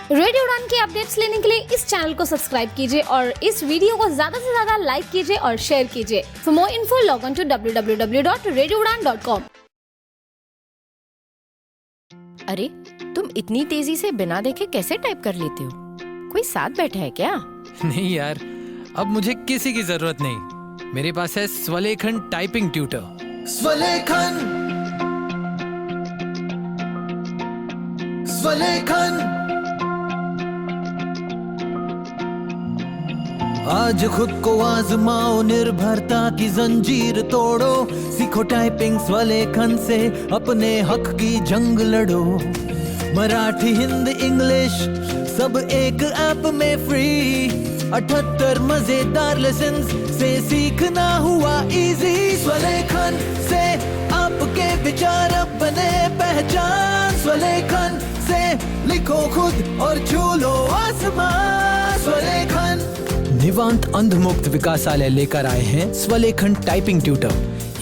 Radio उड़ान की updates लेने के लिए इस चैनल को सब्सक्राइब कीजिए और इस वीडियो को ज्यादा से ज्यादा लाइक कीजिए और शेयर कीजिए। For more info log on to www.radioudan.com। अरे, तुम इतनी तेजी से बिना देखे कैसे टाइप कर लेते हो? कोई साथ बैठा है क्या? नहीं यार, अब मुझे किसी की जरूरत नहीं। मेरे पास है स्वलेखन टाइपिंग ट्यूटर। स्वलेखन, स्वलेखन। आज खुद को आजमाओ, निर्भरता की जंजीर तोड़ो, सीखो टाइपिंग स्वलेखन से, अपने हक की जंग लड़ो। मराठी, हिंदी, इंग्लिश सब एक ऐप में फ्री, 78 मजेदार लेसन्स से सीखना हुआ इजी। स्वलेखन से आपके विचार अब बने पहचान, स्वलेखन से लिखो खुद और छू लो आसमान। स्वलेखन। निवांत अंधमुक्त विकासालय लेकर आए हैं स्वलेखन टाइपिंग ट्यूटर,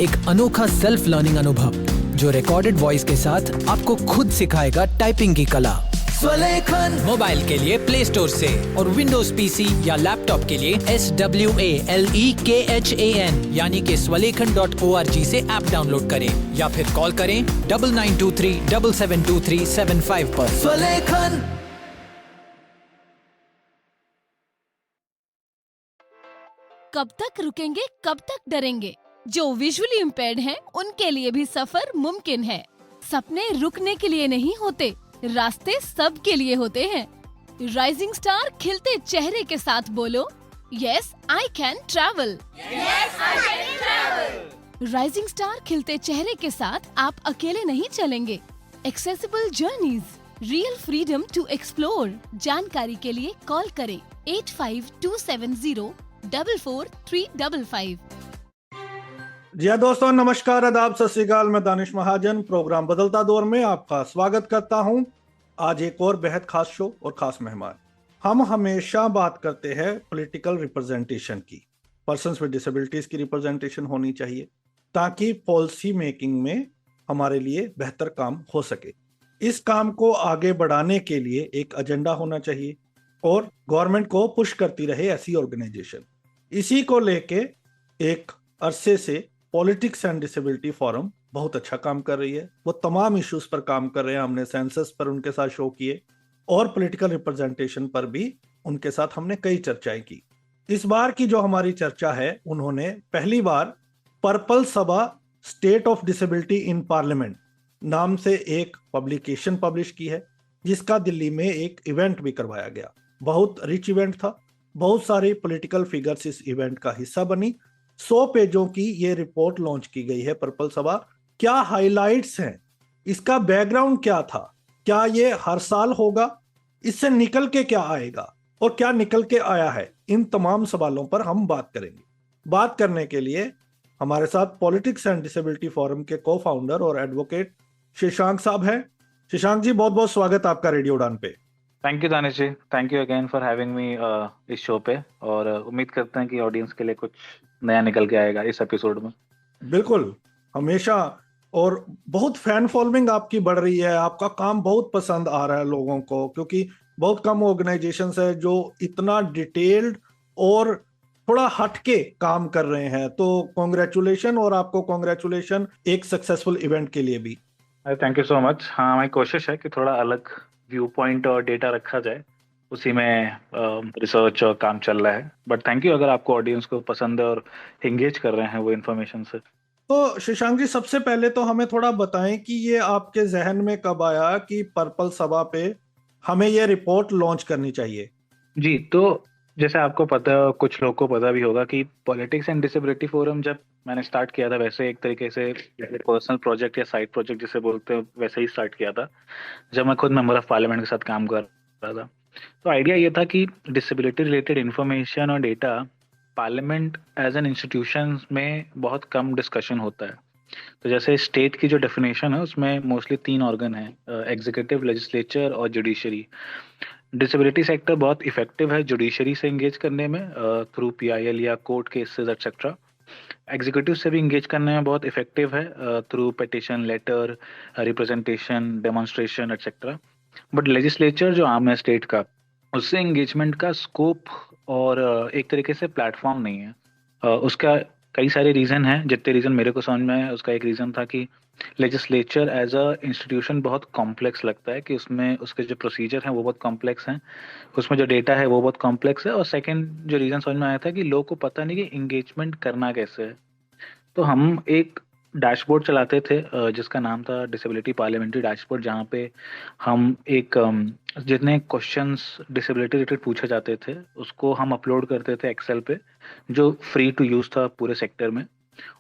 एक अनोखा सेल्फ लर्निंग अनुभव जो रिकॉर्डेड वॉइस के साथ आपको खुद सिखाएगा टाइपिंग की कला। स्वलेखन। मोबाइल के लिए प्ले स्टोर से और विंडोज पीसी या लैपटॉप के लिए SWALEKHAN यानी कि swalekhan.org से ऐप डाउनलोड करें या फिर कॉल करें 9923772375 पर। स्वलेखन। कब तक रुकेंगे, कब तक डरेंगे? जो विजुअली इम्पेयर्ड हैं, उनके लिए भी सफर मुमकिन है। सपने रुकने के लिए नहीं होते, रास्ते सबके लिए होते हैं। राइजिंग स्टार खिलते चेहरे के साथ बोलो, yes I can travel. Rising star खिलते चेहरे के साथ आप अकेले नहीं चलेंगे। Accessible journeys, real freedom to explore. जानकारी के लिए कॉल करें 8527044355। जी हाँ दोस्तों, नमस्कार, आदाब, सत श्री अकाल। मैं दानिश महाजन प्रोग्राम बदलता दौर में आपका स्वागत करता हूं। आज एक और बेहद खास शो और खास मेहमान। हम हमेशा बात करते हैं पॉलिटिकल रिप्रेजेंटेशन की। पर्सन्स विद डिसेबिलिटीज की रिप्रेजेंटेशन होनी चाहिए ताकि पॉलिसी मेकिंग में हमारे लिए बेहतर काम हो सके। इस काम को आगे बढ़ाने के लिए एक एजेंडा होना चाहिए और गवर्नमेंट को पुश करती रहे ऐसी ऑर्गेनाइजेशन। इसी को लेके एक अरसे से पॉलिटिक्स एंड डिसेबिलिटी फोरम बहुत अच्छा काम कर रही है। वो तमाम इश्यूज पर काम कर रहे हैं। हमने सेंसस पर उनके साथ शो किए और पॉलिटिकल रिप्रेजेंटेशन पर भी उनके साथ हमने कई चर्चाएं की। इस बार की जो हमारी चर्चा है, उन्होंने पहली बार पर्पल सभा state of disability in parliament नाम से एक पब्लिकेशन पब्लिश की है, जिसका दिल्ली में एक इवेंट भी करवाया गया। बहुत रिच इवेंट था। बहुत सारे पॉलिटिकल फिगर्स इस इवेंट का हिस्सा बनी। 100 पेजों की ये रिपोर्ट लॉन्च की गई है। पर्पल सभा, क्या हाइलाइट्स हैं, इसका बैकग्राउंड क्या था, क्या ये हर साल होगा, इससे निकल के क्या आएगा और क्या निकल के आया है, इन तमाम सवालों पर हम बात करेंगे। बात करने के लिए हमारे साथ पॉलिटिक्स एंड डिसेबिलिटी फोरम के को फाउंडर और एडवोकेट शशांक साहब हैं। शशांक जी, बहुत बहुत स्वागत आपका रेडियो उड़ान पे। Thank you Danish ji, thank you again for having me इस शो पे। और उम्मीद करते हैं कि ऑडियंस के लिए कुछ नया निकल के आएगा इस एपिसोड में। बिल्कुल, हमेशा। और बहुत फैन फॉलोइंग आपकी बढ़ रही है। आपका काम बहुत पसंद आ रहा है लोगों को, क्योंकि बहुत कम ऑर्गेनाइजेशंस है जो इतना डिटेल्ड और थोड़ा हटके काम कर रहे हैं। तो कॉन्ग्रेचुलेशन, और आपको कॉन्ग्रेचुलेशन एक सक्सेसफुल इवेंट के लिए भी। Thank you so much. हाँ, हमारी कोशिश है कि थोड़ा अलग व्यू पॉइंट और डेटा रखा जाए, उसी में रिसर्च और काम चल रहा है। बट थैंक यू, अगर आपको ऑडियंस को पसंद है और एंगेज कर रहे हैं वो इन्फॉर्मेशन से। तो शशांक जी, सबसे पहले तो हमें थोड़ा बताएं कि ये आपके जहन में कब आया कि पर्पल सभा पे हमें ये रिपोर्ट लॉन्च करनी चाहिए? जी, तो जैसे आपको पता है, कुछ लोगों को पता भी होगा कि पॉलिटिक्स एंड डिसेबिलिटी फोरम जब मैंने स्टार्ट किया था, वैसे एक तरीके से पर्सनल प्रोजेक्ट या साइड प्रोजेक्ट जिसे बोलते हैं, वैसे ही स्टार्ट किया था जब मैं खुद मेंबर ऑफ पार्लियामेंट के साथ काम कर रहा था। तो आइडिया ये था कि डिसेबिलिटी रिलेटेड इंफॉर्मेशन और data parliament as an institution में बहुत कम डिस्कशन होता है। तो जैसे स्टेट की जो डेफिनेशन है उसमें मोस्टली 3 ऑर्गन है, एग्जीक्यूटिव, लेजिस्लेचर और जुडिशरी। डिसेबिलिटी सेक्टर बहुत इफेक्टिव है जुडिशरी से एंगेज करने में थ्रू PIL या कोर्ट केसेस एक्सेट्रा। एग्जीक्यूटिव से भी इंगेज करने में बहुत इफेक्टिव है through petition, letter, representation, demonstration etcetera. But legislature जो आम है स्टेट का, उससे एंगेजमेंट का स्कोप और एक तरीके से प्लेटफॉर्म नहीं है। उसका कई सारे रीजन हैं, जितने रीजन मेरे को समझ में आए उसका एक रीजन था कि लेजिस्लेचर एज अ इंस्टीट्यूशन बहुत कॉम्प्लेक्स लगता है, कि उसमें उसके जो प्रोसीजर हैं वो बहुत कॉम्प्लेक्स हैं, उसमें जो डेटा है वो बहुत कॉम्प्लेक्स है। और सेकंड जो रीजन समझ में आया था कि लोगों को पता नहीं कि इंगेजमेंट करना कैसे है। तो हम एक डैशबोर्ड चलाते थे जिसका नाम था डिसेबिलिटी पार्लियामेंट्री डैशबोर्ड, जहाँ पे हम एक जितने क्वेश्चंस डिसेबिलिटी रिलेटेड पूछे जाते थे उसको हम अपलोड करते थे एक्सेल पे, जो फ्री टू यूज था पूरे सेक्टर में,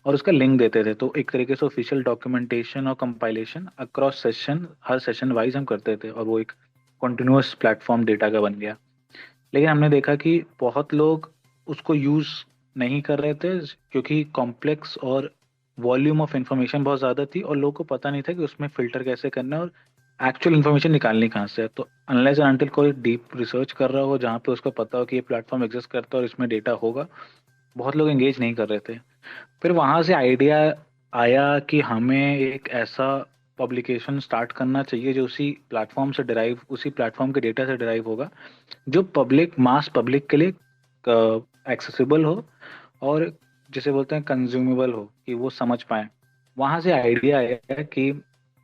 और उसका लिंक देते थे। तो एक तरीके से ऑफिशियल डॉक्यूमेंटेशन और कंपाइलेशन अक्रॉस सेशन, हर सेशन वाइज हम करते थे, और वो एक कंटिन्यूअस प्लेटफॉर्म डेटा का बन गया। लेकिन हमने देखा कि बहुत लोग उसको यूज नहीं कर रहे थे, क्योंकि कॉम्प्लेक्स और वॉल्यूम ऑफ इंफॉर्मेशन बहुत ज़्यादा थी, और लोगों को पता नहीं था कि उसमें फिल्टर कैसे करना है और एक्चुअल इन्फॉर्मेशन निकालनी कहाँ से है। तो अनलेस एंड अनटिल कोई डीप रिसर्च कर रहा हो जहाँ पे उसको पता हो कि ये प्लेटफॉर्म एग्जिस्ट करता है और इसमें डेटा होगा, बहुत लोग एंगेज नहीं कर रहे थे। फिर वहाँ से आइडिया आया कि हमें एक ऐसा पब्लिकेशन स्टार्ट करना चाहिए जो उसी प्लेटफॉर्म से डिराइव, उसी प्लेटफॉर्म के डेटा से डिराइव होगा, जो पब्लिक, मास पब्लिक के लिए एक्सेसिबल हो, और जिसे बोलते हैं कंज्यूमेबल हो, कि वो समझ पाए। वहां से आइडिया आया कि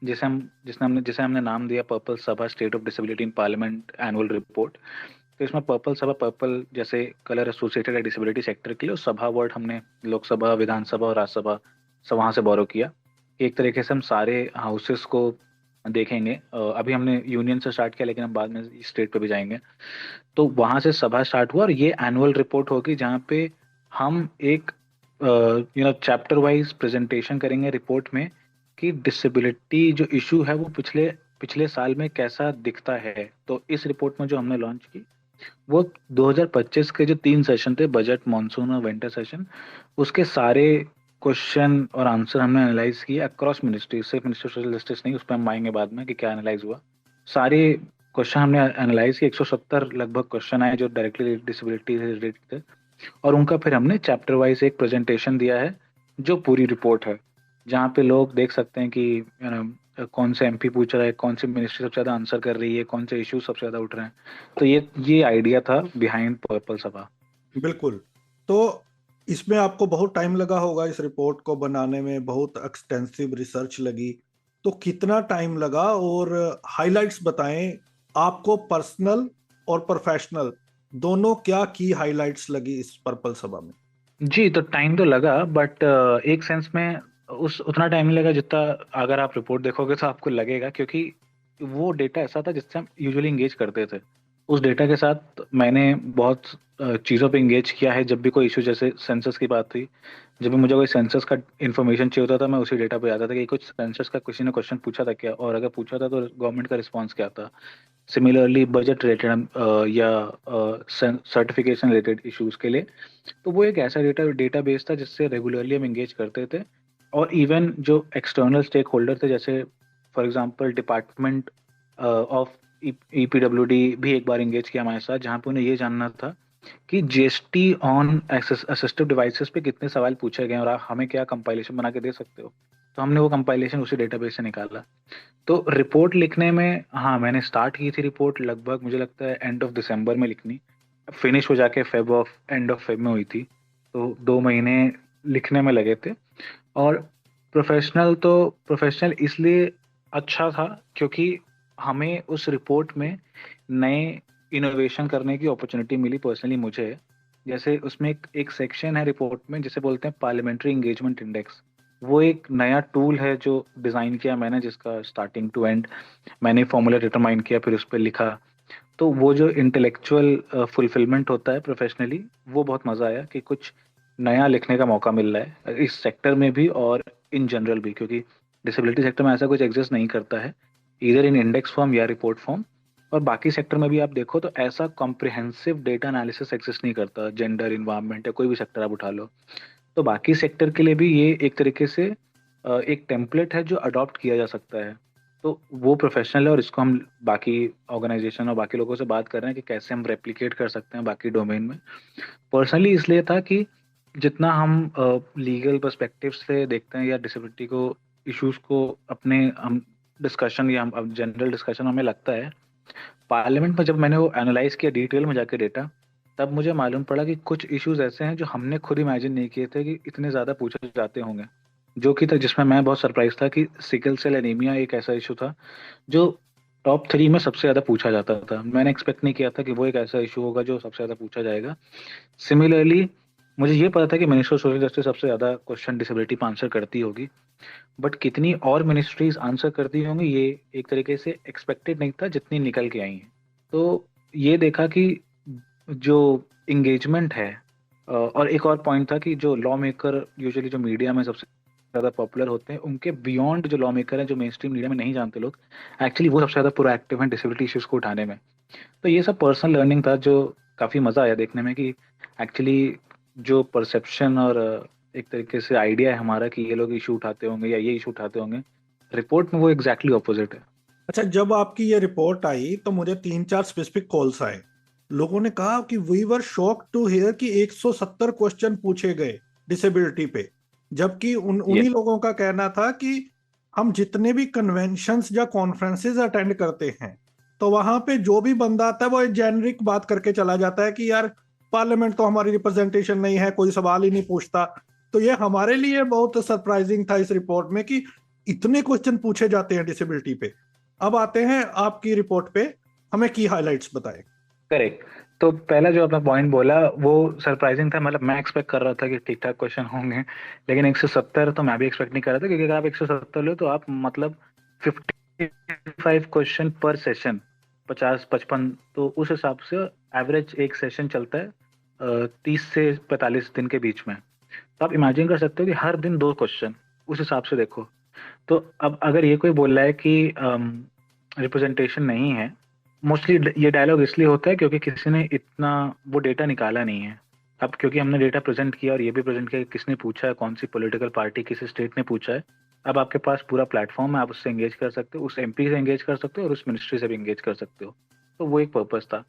जिसे हमने नाम दिया पर्पल सभा state of disability in parliament annual report. तो इसमें पर्पल सभा, पर्पल जैसे कलर एसोसिएटेड है डिसेबिलिटी सेक्टर के लिए, और सभा वर्ड हमने लोकसभा, विधानसभा और राज्यसभा सब वहां से बोरो किया। एक तरीके से हम सारे हाउसेस को देखेंगे। अभी हमने यूनियन से स्टार्ट किया, लेकिन हम बाद में स्टेट पे भी जाएंगे। तो वहां से सभा स्टार्ट हुआ, और ये एनुअल रिपोर्ट होगी जहाँ पे हम एक चैप्टर वाइज प्रेजेंटेशन करेंगे रिपोर्ट में, कि डिसेबिलिटी जो इशू है वो पिछले पिछले साल में कैसा दिखता है। तो इस रिपोर्ट में जो हमने लॉन्च की वो 2025 के जो 3 सेशन थे, बजट, मॉनसून और विंटर सेशन, उसके सारे क्वेश्चन और आंसर हमने एनालाइज किए अक्रॉस मिनिस्ट्री, सिर्फ मिनिस्ट्री ऑफ सोशल जस्टिस नहीं, उस पर हम आएंगे बाद में कि क्या एनालाइज हुआ। सारे क्वेश्चन हमने एनालाइज किए, 170 लगभग क्वेश्चन आए जो डायरेक्टली डिसेबिलिटी से रिलेटेड थे, और उनका फिर हमने चैप्टर वाइज एक प्रेजेंटेशन दिया है जो पूरी रिपोर्ट है, जहाँ पे लोग देख सकते हैं कि कौन से एमपी पूछ रहा है, कौन सी मिनिस्ट्री सबसे ज्यादा आंसर कर रही है, कौन से इश्यूज सबसे ज्यादा उठ रहे हैं। तो ये आइडिया था बिहाइंड पर्पल सभा। बिल्कुल। तो इसमें आपको बहुत टाइम लगा होगा इस रिपोर्ट को बनाने में, बहुत एक्सटेंसिव रिसर्च लगी। तो कितना टाइम लगा, और हाइलाइट्स बताएं आपको, पर्सनल और प्रोफेशनल दोनों क्या की हाइलाइट्स लगी इस पर्पल सभा में? जी, तो टाइम तो लगा, बट एक सेंस में उस उतना टाइम नहीं लगा जितना अगर आप रिपोर्ट देखोगे तो आपको लगेगा, क्योंकि वो डेटा ऐसा था जिससे हम यूजुअली इंगेज करते थे। उस डेटा के साथ मैंने बहुत चीज़ों पे इंगेज किया है। जब भी कोई इशू, जैसे सेंसस की बात थी, जब भी मुझे कोई सेंसस का इन्फॉर्मेशन चाहिए होता था, मैं उसी डेटा पे आता था कि कुछ सेंसस का किसी ने क्वेश्चन पूछा था क्या, और अगर पूछा था तो गवर्नमेंट का रिस्पॉन्स क्या था। सिमिलरली बजट रिलेटेड या सर्टिफिकेशन रिलेटेड इश्यूज के लिए, तो वो एक ऐसा डेटाबेस था जिससे रेगुलरली हम इंगेज करते थे। और इवन जो एक्सटर्नल स्टेक होल्डर थे, जैसे फॉर एग्जांपल डिपार्टमेंट ऑफ ईपीडब्ल्यूडी भी एक बार इंगेज किया हमारे साथ, जहाँ पे उन्हें ये जानना था कि जीएसटी ऑन असिस्टिव डिवाइसेस पे कितने सवाल पूछे गए और आप हमें क्या कंपाइलेशन बना के दे सकते हो। तो हमने वो कंपाइलेशन उसी डेटाबेस से निकाला। तो रिपोर्ट लिखने में, हाँ, मैंने स्टार्ट की थी रिपोर्ट लगभग, मुझे लगता है एंड ऑफ दिसंबर में लिखनी, फिनिश हो जाके एंड ऑफ फेब में हुई थी। तो 2 महीने लिखने में लगे थे। और प्रोफेशनल इसलिए अच्छा था क्योंकि हमें उस रिपोर्ट में नए इनोवेशन करने की अपॉर्चुनिटी मिली, पर्सनली मुझे। जैसे उसमें एक सेक्शन है रिपोर्ट में जिसे बोलते हैं पार्लियामेंट्री एंगेजमेंट इंडेक्स। वो एक नया टूल है जो डिज़ाइन किया मैंने, जिसका स्टार्टिंग टू एंड मैंने फॉर्मूला डिटरमाइन किया, फिर उस पर लिखा। तो वो जो इंटेलेक्चुअल फुलफिलमेंट होता है प्रोफेशनली, वो बहुत मज़ा आया कि कुछ नया लिखने का मौका मिल रहा है इस सेक्टर में भी और इन जनरल भी, क्योंकि डिसेबिलिटी सेक्टर में ऐसा कुछ एग्जिस्ट नहीं करता है, इधर इन इंडेक्स फॉर्म या रिपोर्ट फॉर्म। और बाकी सेक्टर में भी आप देखो तो ऐसा कॉम्प्रिहेंसिव डेटा एनालिसिस एग्जिस्ट नहीं करता, जेंडर, इन्वायरमेंट या कोई भी सेक्टर आप उठा लो। तो बाकी सेक्टर के लिए भी ये एक तरीके से एक टेम्पलेट है जो अडॉप्ट किया जा सकता है। तो वो प्रोफेशनल है, और इसको हम बाकी ऑर्गेनाइजेशन और बाकी लोगों से बात कर रहे हैं कि कैसे हम रेप्लिकेट कर सकते हैं बाकी डोमेन में। पर्सनली इसलिए था कि जितना हम लीगल पर्सपेक्टिव से देखते हैं या डिसेबिलिटी को, इश्यूज को अपने हम डिस्कशन या अब जनरल डिस्कशन हमें लगता है, पार्लियामेंट में जब मैंने वो एनालाइज किया डिटेल में जाके डेटा, तब मुझे मालूम पड़ा कि कुछ इश्यूज ऐसे हैं जो हमने खुद इमेजिन नहीं किए थे कि इतने ज़्यादा पूछे जाते होंगे, जो कि था जिसमें मैं बहुत सरप्राइज था कि सिकल सेल एनीमिया एक ऐसा इशू था जो टॉप 3 में सबसे ज़्यादा पूछा जाता था। मैंने एक्सपेक्ट नहीं किया था कि वो एक ऐसा इशू होगा जो सबसे ज़्यादा पूछा जाएगा। सिमिलरली मुझे ये पता था कि मिनिस्टर ऑफ सोशल जस्टिस सबसे ज़्यादा क्वेश्चन डिसेबिलिटी पर आंसर करती होगी, बट कितनी और मिनिस्ट्रीज आंसर करती होंगी ये एक तरीके से एक्सपेक्टेड नहीं था जितनी निकल के आई हैं। तो ये देखा कि जो इंगेजमेंट है, और एक और पॉइंट था कि जो लॉ मेकर यूजुअली जो मीडिया में सबसे ज़्यादा पॉपुलर होते हैं, उनके बियॉन्ड जो लॉ मेकर हैं जो मेन स्ट्रीम मीडिया में नहीं जानते लोग, एक्चुअली वो सबसे ज़्यादा प्रोएक्टिव हैं डिसेबिलिटी इश्यूज को उठाने में। तो ये सब पर्सनल लर्निंग था जो काफ़ी मज़ा आया देखने में कि एक्चुअली जो परसेप्शन और एक तरीके से आइडिया है हमारा कि ये लोग इशू उठाते होंगे या ये इशू उठाते होंगे, रिपोर्ट में वो एग्जैक्टली ऑपोजिट है। अच्छा, जब आपकी ये रिपोर्ट आई तो मुझे 3-4 स्पेसिफिक कॉल्स आए। लोगों ने कहा कि we were shocked to hear कि 170 क्वेश्चन पूछे गए डिसेबिलिटी पे, जबकि उन्हीं लोगों का कहना था कि हम जितने भी कन्वेंशंस या कॉन्फ्रेंसेस अटेंड करते हैं तो वहां पे जो भी बंदा आता है वो एक जेनरिक बात करके चला जाता है कि यार पार्लियामेंट तो हमारी रिप्रेजेंटेशन नहीं है, कोई सवाल ही नहीं पूछता। तो ये हमारे लिए बहुत सरप्राइजिंग था इस रिपोर्ट में कि इतने क्वेश्चन पूछे जाते हैं डिसेबिलिटी पे। अब आते हैं आपकी रिपोर्ट पे, हमें की हाइलाइट्स बताएं। करेक्ट। तो पहला जो आपने पॉइंट बोला वो सरप्राइजिंग था, मतलब मैं एक्सपेक्ट कर रहा था कि ठीक ठाक क्वेश्चन होंगे, लेकिन 170 तो मैं भी एक्सपेक्ट नहीं कर रहा था, क्योंकि अगर आप 170 लो तो आप मतलब 55 क्वेश्चन पर सेशन, 50-55, तो उस हिसाब से एवरेज एक सेशन चलता है 30 से 45 दिन के बीच में। तो आप इमेजिन कर सकते हो कि हर दिन 2 क्वेश्चन, उस हिसाब से देखो। तो अब अगर ये कोई बोल रहा है कि रिप्रेजेंटेशन नहीं है, मोस्टली ये डायलॉग इसलिए होता है क्योंकि किसी ने इतना वो डेटा निकाला नहीं है। अब क्योंकि हमने डेटा प्रेजेंट किया और ये भी प्रेजेंट किया कि किसने पूछा है, कौन सी पॉलिटिकल पार्टी किस स्टेट ने पूछा है, अब आपके पास पूरा प्लेटफॉर्म है, आप उससे एंगेज कर सकते हो, उस एमपी से एंगेज कर सकते हो और उस मिनिस्ट्री से भी एंगेज कर सकते हो। तो वो एक पर्पस था।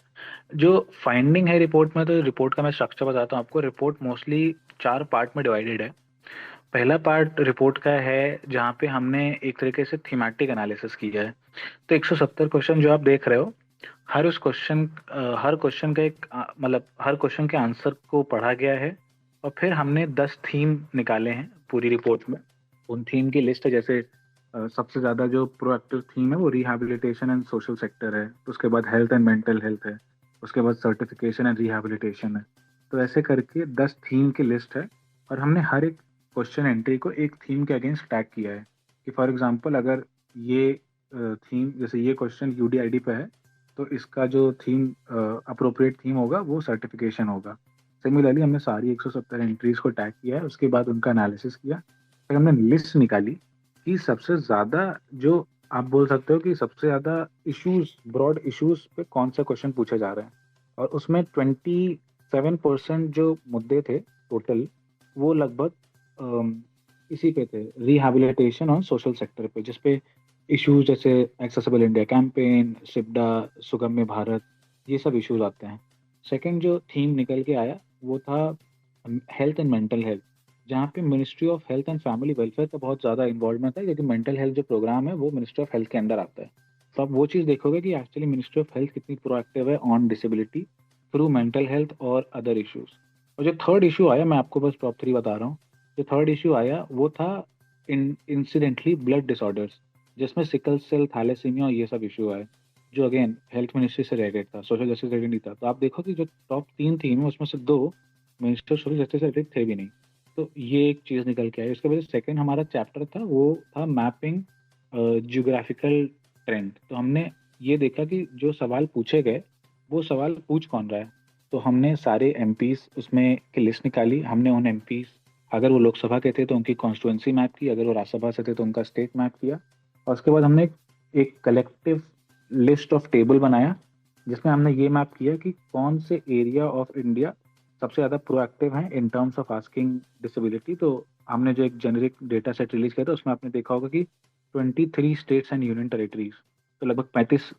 जो फाइंडिंग है रिपोर्ट में, तो रिपोर्ट का मैं स्ट्रक्चर बताता हूँ आपको। रिपोर्ट मोस्टली 4 पार्ट में डिवाइडेड है। पहला पार्ट रिपोर्ट का है जहाँ पे हमने एक तरीके से थीमेटिक एनालिसिस किया है। तो 170 क्वेश्चन जो आप देख रहे हो, हर क्वेश्चन का एक मतलब हर क्वेश्चन के आंसर को पढ़ा गया है, और फिर हमने 10 थीम निकाले हैं पूरी रिपोर्ट में। उन थीम की लिस्ट है, जैसे सबसे ज़्यादा जो प्रोएक्टिव थीम है वो रिहैबिलिटेशन एंड सोशल सेक्टर है, तो उसके बाद हेल्थ एंड मेंटल हेल्थ है, उसके बाद सर्टिफिकेशन एंड रिहैबिलिटेशन है। तो ऐसे करके 10 थीम की लिस्ट है, और हमने हर एक क्वेश्चन एंट्री को एक थीम के अगेंस्ट टैग किया है कि फॉर एग्जांपल अगर ये थीम, जैसे ये क्वेश्चन यूडीआईडी पे है, तो इसका जो थीम अप्रोप्रिएट थीम होगा वो सर्टिफिकेशन होगा। सिमिलरली हमने सारी 170 एंट्रीज को टैग किया है, उसके बाद उनका एनालिसिस किया, फिर हमने लिस्ट निकाली कि सबसे ज़्यादा, जो आप बोल सकते हो कि सबसे ज़्यादा इश्यूज, ब्रॉड इश्यूज पे कौन सा क्वेश्चन पूछे जा रहे हैं। और उसमें 27% जो मुद्दे थे टोटल, वो लगभग इसी पे थे, रिहैबिलिटेशन और सोशल सेक्टर पे, जिसपे इश्यूज जैसे एक्सेसिबल इंडिया कैंपेन, सिप्डा, सुगम्य भारत, ये सब इश्यूज आते हैं। सेकंड जो थीम निकल के आया वो था हेल्थ एंड मेंटल हेल्थ, जहाँ पे ministry of health and family welfare का बहुत ज़्यादा इन्वॉल्वमेंट है, क्योंकि मेंटल हेल्थ जो प्रोग्राम है वो मिनिस्ट्री ऑफ हेल्थ के अंदर आता है। तो आप वो चीज़ देखोगे कि एक्चुअली मिनिस्ट्री ऑफ हेल्थ कितनी प्रोएक्टिव है on disability through mental health और अदर इश्यूज। और जो थर्ड इशू आया, मैं आपको बस टॉप 3 बता रहा हूँ, जो थर्ड इशू आया वो था इंसिडेंटली ब्लड डिसऑर्डर्स, जिसमें सिकल सेल, थैलेसीमिया और ये सब इशू आए, जो अगेन हेल्थ मिनिस्ट्री से रिलेटेड था, सोशल जस्टिस रिलेटेड नहीं था। तो आप देखो कि जो टॉप 3 थीम है उसमें से 2 मिनिस्टर सोशल जस्टिस से रिलेटेड थे भी नहीं। तो ये एक चीज़ निकल के आई। उसके बाद सेकंड हमारा चैप्टर था वो था मैपिंग जियोग्राफिकल ट्रेंड। तो हमने ये देखा कि जो सवाल पूछे गए वो सवाल पूछ कौन रहा है। तो हमने सारे एमपीज उसमें की लिस्ट निकाली, हमने उन एमपीज, अगर वो लोकसभा के थे तो उनकी कॉन्स्टिट्यूंसी मैप की, अगर वो राज्यसभा से थे तो उनका स्टेट मैप किया, और उसके बाद हमने एक कलेक्टिव लिस्ट ऑफ टेबल बनाया जिसमें हमने ये मैप किया कि कौन से एरिया ऑफ इंडिया सबसे ज़्यादा प्रोएक्टिव हैं in terms of asking disability. तो हमने जो एक जेनरिक डेटा सेट रिलीज किया था उसमें आपने देखा होगा कि 23 स्टेट्स एंड यूनियन टेरिटरीज, तो लगभग 36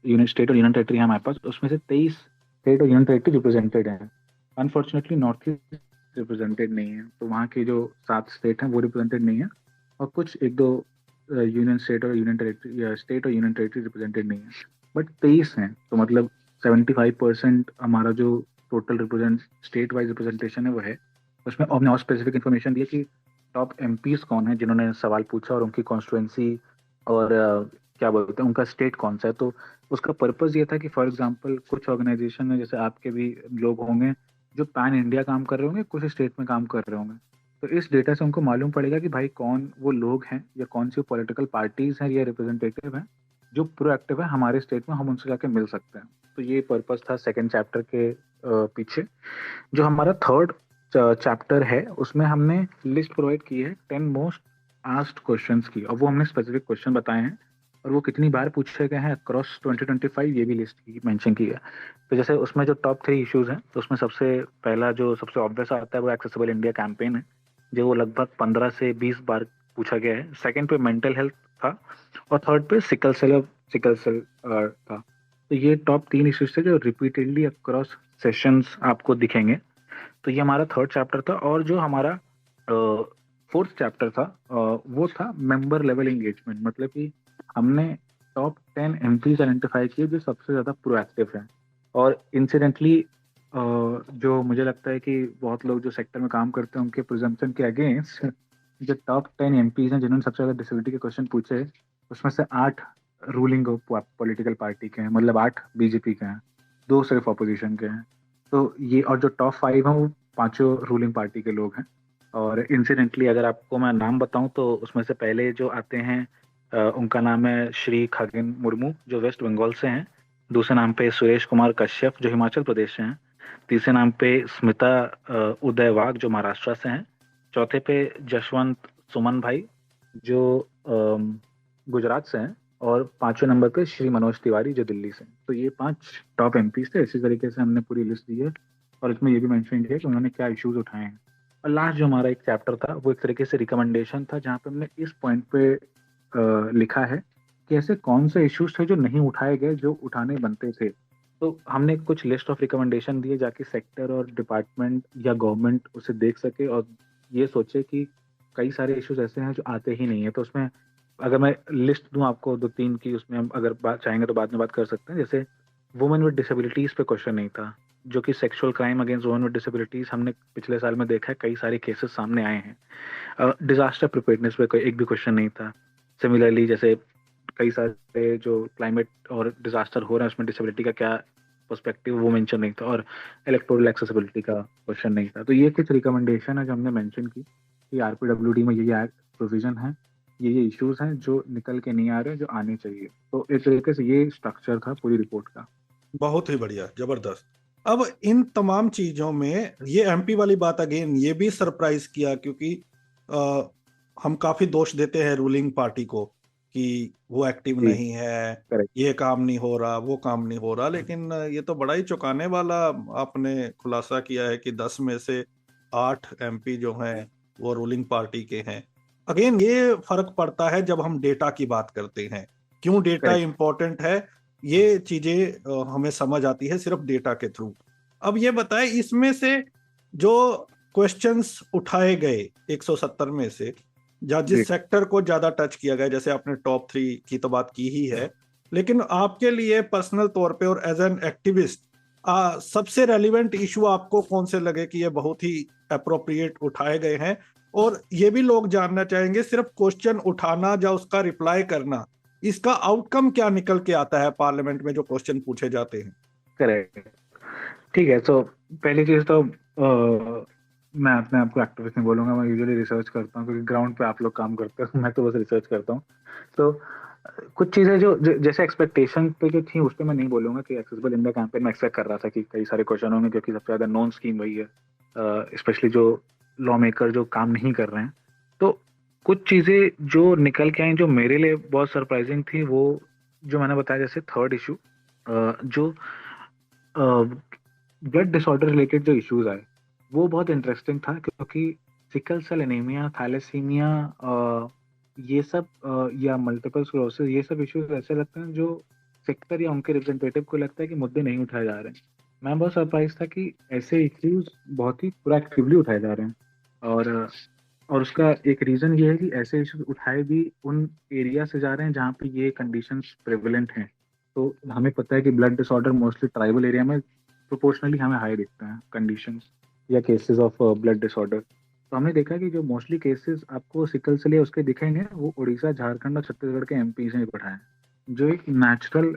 यूनियन स्टेट और यूनियन टेरिटरी है हमारे पास, उसमें से 23 स्टेट और यूनियन टेरिटरी रिप्रेजेंटेड हैं। अनफॉर्चुनेटली नॉर्थ ईस्ट रिप्रेजेंटेड नहीं है, तो वहाँ के जो 7 स्टेट हैं वो रिप्रेजेंटेड नहीं है, और कुछ 1-2 यूनियन स्टेट और यूनियन टेरिटरी या स्टेट और यूनियन टेरिटरी रिप्रेजेंटेड नहीं है, बट 23 हैं। तो मतलब 75% हमारा जो total represent state wise representation है वो है। उसमें हमने और स्पेसिफिक इन्फॉर्मेशन दी है कि टॉप एमपीज कौन है जिन्होंने सवाल पूछा और उनकी कॉन्स्टिट्यूएंसी और क्या बोलते हैं उनका स्टेट कौन सा है। तो उसका पर्पस ये था कि फॉर एग्जांपल कुछ ऑर्गेनाइजेशन में जैसे आपके भी लोग होंगे जो पैन इंडिया काम कर रहे होंगे, कुछ स्टेट में काम कर रहे होंगे, तो इस डेटा से उनको मालूम पड़ेगा कि भाई कौन वो लोग हैं या कौन सी पॉलिटिकल पार्टीज हैं या रिप्रेजेंटेटिव हैं जो प्रोएक्टिव है हमारे स्टेट में, हम उनसे जाके मिल सकते हैं। तो ये पर्पस था सेकेंड चैप्टर के पीछे। जो हमारा थर्ड चैप्टर है उसमें हमने लिस्ट प्रोवाइड की है 10 मोस्ट आस्क्ड क्वेश्चंस की, और वो हमने स्पेसिफिक क्वेश्चन बताए हैं और वो कितनी बार पूछे गए हैं अक्रॉस 2025, ये भी लिस्ट की मेंशन की है। तो जैसे उसमें जो टॉप 3 इश्यूज हैं तो उसमें सबसे पहला जो सबसे ऑब्वियस आता है वो एक्सेसिबल इंडिया कैंपेन है, जो वो लगभग 15 से 20 बार पूछा गया है। सेकंड पे मेंटल हेल्थ था और थर्ड पे सिकल सेल था। तो ये टॉप 3 इश्यूज थे जो रिपीटेडली अक्रॉस सेशंस आपको दिखेंगे। तो ये हमारा थर्ड चैप्टर था। और जो हमारा फोर्थ चैप्टर था वो था मेंबर लेवल एंगेजमेंट, मतलब कि हमने टॉप 10 एमपीज आइडेंटिफाई किए जो सबसे ज़्यादा प्रोएक्टिव हैं। और इंसिडेंटली जो मुझे लगता है कि बहुत लोग जो सेक्टर में काम करते हैं उनके प्रिजम्पशन के अगेंस्ट जो टॉप 10 एमपीज हैं जिन्होंने सबसे ज़्यादा डिसेबिलिटी के क्वेश्चन पूछे, उसमें से 8 रूलिंग पॉलिटिकल पार्टी के हैं, मतलब 8 बीजेपी के हैं, 2 सिर्फ ऑपोजिशन के हैं। तो ये और जो टॉप 5 हैं वो 5 रूलिंग पार्टी के लोग हैं। और इंसिडेंटली अगर आपको मैं नाम बताऊं तो उसमें से पहले जो आते हैं उनका नाम है श्री खगेन मुर्मू जो वेस्ट बंगाल से हैं। दूसरे नाम पे सुरेश कुमार कश्यप जो हिमाचल प्रदेश से हैं। तीसरे नाम पे स्मिता उदयवाग जो महाराष्ट्र से हैं। चौथे पे जशवंत सुमन भाई जो गुजरात से हैं। और 5वें नंबर पे श्री मनोज तिवारी जो दिल्ली से हैं। तो ये 5 टॉप एमपीज थे। इसी तरीके से हमने पूरी लिस्ट दी है और इसमें ये भी मेंशन किया कि उन्होंने क्या इश्यूज उठाए हैं। और लास्ट जो हमारा एक चैप्टर था वो एक तरीके से रिकमेंडेशन था, जहाँ पे हमने इस पॉइंट पे लिखा है कि ऐसे कौन से इश्यूज थे जो नहीं उठाए गए जो उठाने बनते थे। तो हमने कुछ लिस्ट ऑफ रिकमेंडेशन दिए जाके सेक्टर और डिपार्टमेंट या गवर्नमेंट उसे देख सके और ये सोचे कि कई सारे इश्यूज ऐसे हैं जो आते ही नहीं है। तो उसमें अगर मैं लिस्ट दूं आपको 2-3 की, उसमें हम अगर बात चाहेंगे तो बाद में बात कर सकते हैं। जैसे वुमेन विद डिसेबिलिटीज पे क्वेश्चन नहीं था, जो कि sexual crime against women with disabilities हमने पिछले साल में देखा है, कई सारे केसेस सामने आए हैं। डिजास्टर प्रिपेयर्डनेस पे कोई एक भी क्वेश्चन नहीं था। सिमिलरली जैसे कई सारे जो क्लाइमेट और डिजास्टर हो रहे हैं उसमें डिसेबिलिटी का क्या पर्सपेक्टिव वो मेंशन नहीं था। और इलेक्टोरल एक्सेसिबिलिटी का क्वेश्चन नहीं था। तो ये कुछ रिकमेंडेशन है जो हमने मेंशन की कि आरपीडब्ल्यूडी में ये एक्ट प्रोविजन है, ये इश्यूज हैं जो निकल के नहीं आ रहे जो आने चाहिए। तो एक तरीके से ये स्ट्रक्चर था पूरी रिपोर्ट का। बहुत ही बढ़िया, जबरदस्त। अब इन तमाम चीजों में ये एमपी वाली बात अगेन ये भी सरप्राइज किया, क्योंकि हम काफी दोष देते हैं रूलिंग पार्टी को कि वो एक्टिव नहीं है, Correct. ये काम नहीं हो रहा, वो काम नहीं हो रहा। लेकिन ये तो बड़ा ही चौंकाने वाला आपने खुलासा किया है कि 10 में से 8 एमपी जो हैं वो रूलिंग पार्टी के हैं। अगेन ये फर्क पड़ता है जब हम डेटा की बात करते हैं। क्यों डेटा इंपॉर्टेंट है, ये चीजें हमें समझ आती है सिर्फ डेटा के थ्रू। अब ये बताएं, इसमें से जो क्वेश्चंस उठाए गए 170 में से, या जिस सेक्टर को ज्यादा टच किया गया, जैसे आपने टॉप 3 की तो बात की ही है, लेकिन आपके लिए पर्सनल तौर पे और एज एन एक्टिविस्ट सबसे रेलिवेंट इशू आपको कौन से लगे कि ये बहुत ही अप्रोप्रिएट उठाए गए हैं? और ये भी लोग जानना चाहेंगे, सिर्फ क्वेश्चन उठाना या उसका रिप्लाई करना, इसका आउटकम क्या निकल के आता है पार्लियामेंट में जो क्वेश्चन पूछे जाते हैं? करेक्ट, ठीक है। तो पहली चीज तो मैं अपने आप को एक्टिविस्ट नहीं बोलूंगा, मैं यूजुअली रिसर्च करता हूँ क्योंकि ग्राउंड पे आप लोग काम करते हो, मैं तो बस रिसर्च करता हूँ। तो कुछ चीजें जो जैसे एक्सपेक्टेशन पे जो थी उस पर मैं नहीं बोलूंगा कि एक्सेसिबल इंडिया कैंपेन में एक्सपेक्ट कर रहा था कि कई सारे क्वेश्चन होंगे क्योंकि सबसे ज्यादा नॉन स्कीम वही है, स्पेशली जो लॉ मेकर जो काम नहीं कर रहे हैं। तो कुछ चीजें जो निकल के आई जो मेरे लिए बहुत सरप्राइजिंग थी, वो जो मैंने बताया, जैसे थर्ड इशू जो ब्लड डिसऑर्डर रिलेटेड जो इश्यूज आए वो बहुत इंटरेस्टिंग था, क्योंकि सिकल सेल एनीमिया, थैलेसीमिया, ये सब या मल्टीपल स्क्लेरोसिस, ये सब इश्यूज ऐसे लगते हैं जो सेक्टर या उनके रिप्रेजेंटेटिव को लगता है कि मुद्दे नहीं उठाए जा रहे हैं। मैं बहुत सरप्राइज था कि ऐसे इश्यूज बहुत ही प्रोएक्टिवली उठाए जा रहे हैं। और और उसका एक रीजन ये है कि ऐसे इश्यूज उठाए भी उन एरिया से जा रहे हैं जहाँ पे ये कंडीशंस प्रेवलेंट हैं। तो हमें पता है कि blood disorder mostly tribal area में प्रोपोर्शनली हमें हाई दिखते हैं कंडीशंस या केसेस ऑफ ब्लड डिसऑर्डर। तो हमने देखा कि जो मोस्टली केसेस आपको सिकल सेल या उसके दिखेंगे वो उड़ीसा, झारखंड और छत्तीसगढ़ के एमपी से उठाए हैं, जो एक नेचुरल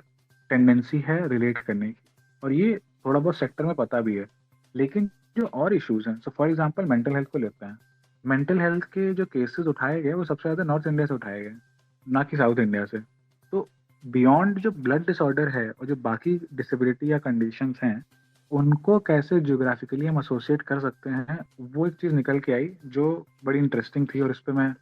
टेंडेंसी है रिलेट करने की। और ये थोड़ा बहुत सेक्टर में पता भी है। लेकिन जो और इश्यूज हैं, so for example mental health को लेते हैं। मेंटल हेल्थ के जो केसेस उठाए गए वो सबसे ज़्यादा नॉर्थ इंडिया से उठाए गए, ना कि साउथ इंडिया से। तो बियॉन्ड जो ब्लड डिसऑर्डर है और जो बाकी डिसेबिलिटी या कंडीशंस हैं, उनको कैसे ज्योग्राफिकली हम एसोसिएट कर सकते हैं, वो एक चीज़ निकल के आई जो बड़ी इंटरेस्टिंग थी। और इस पर मैं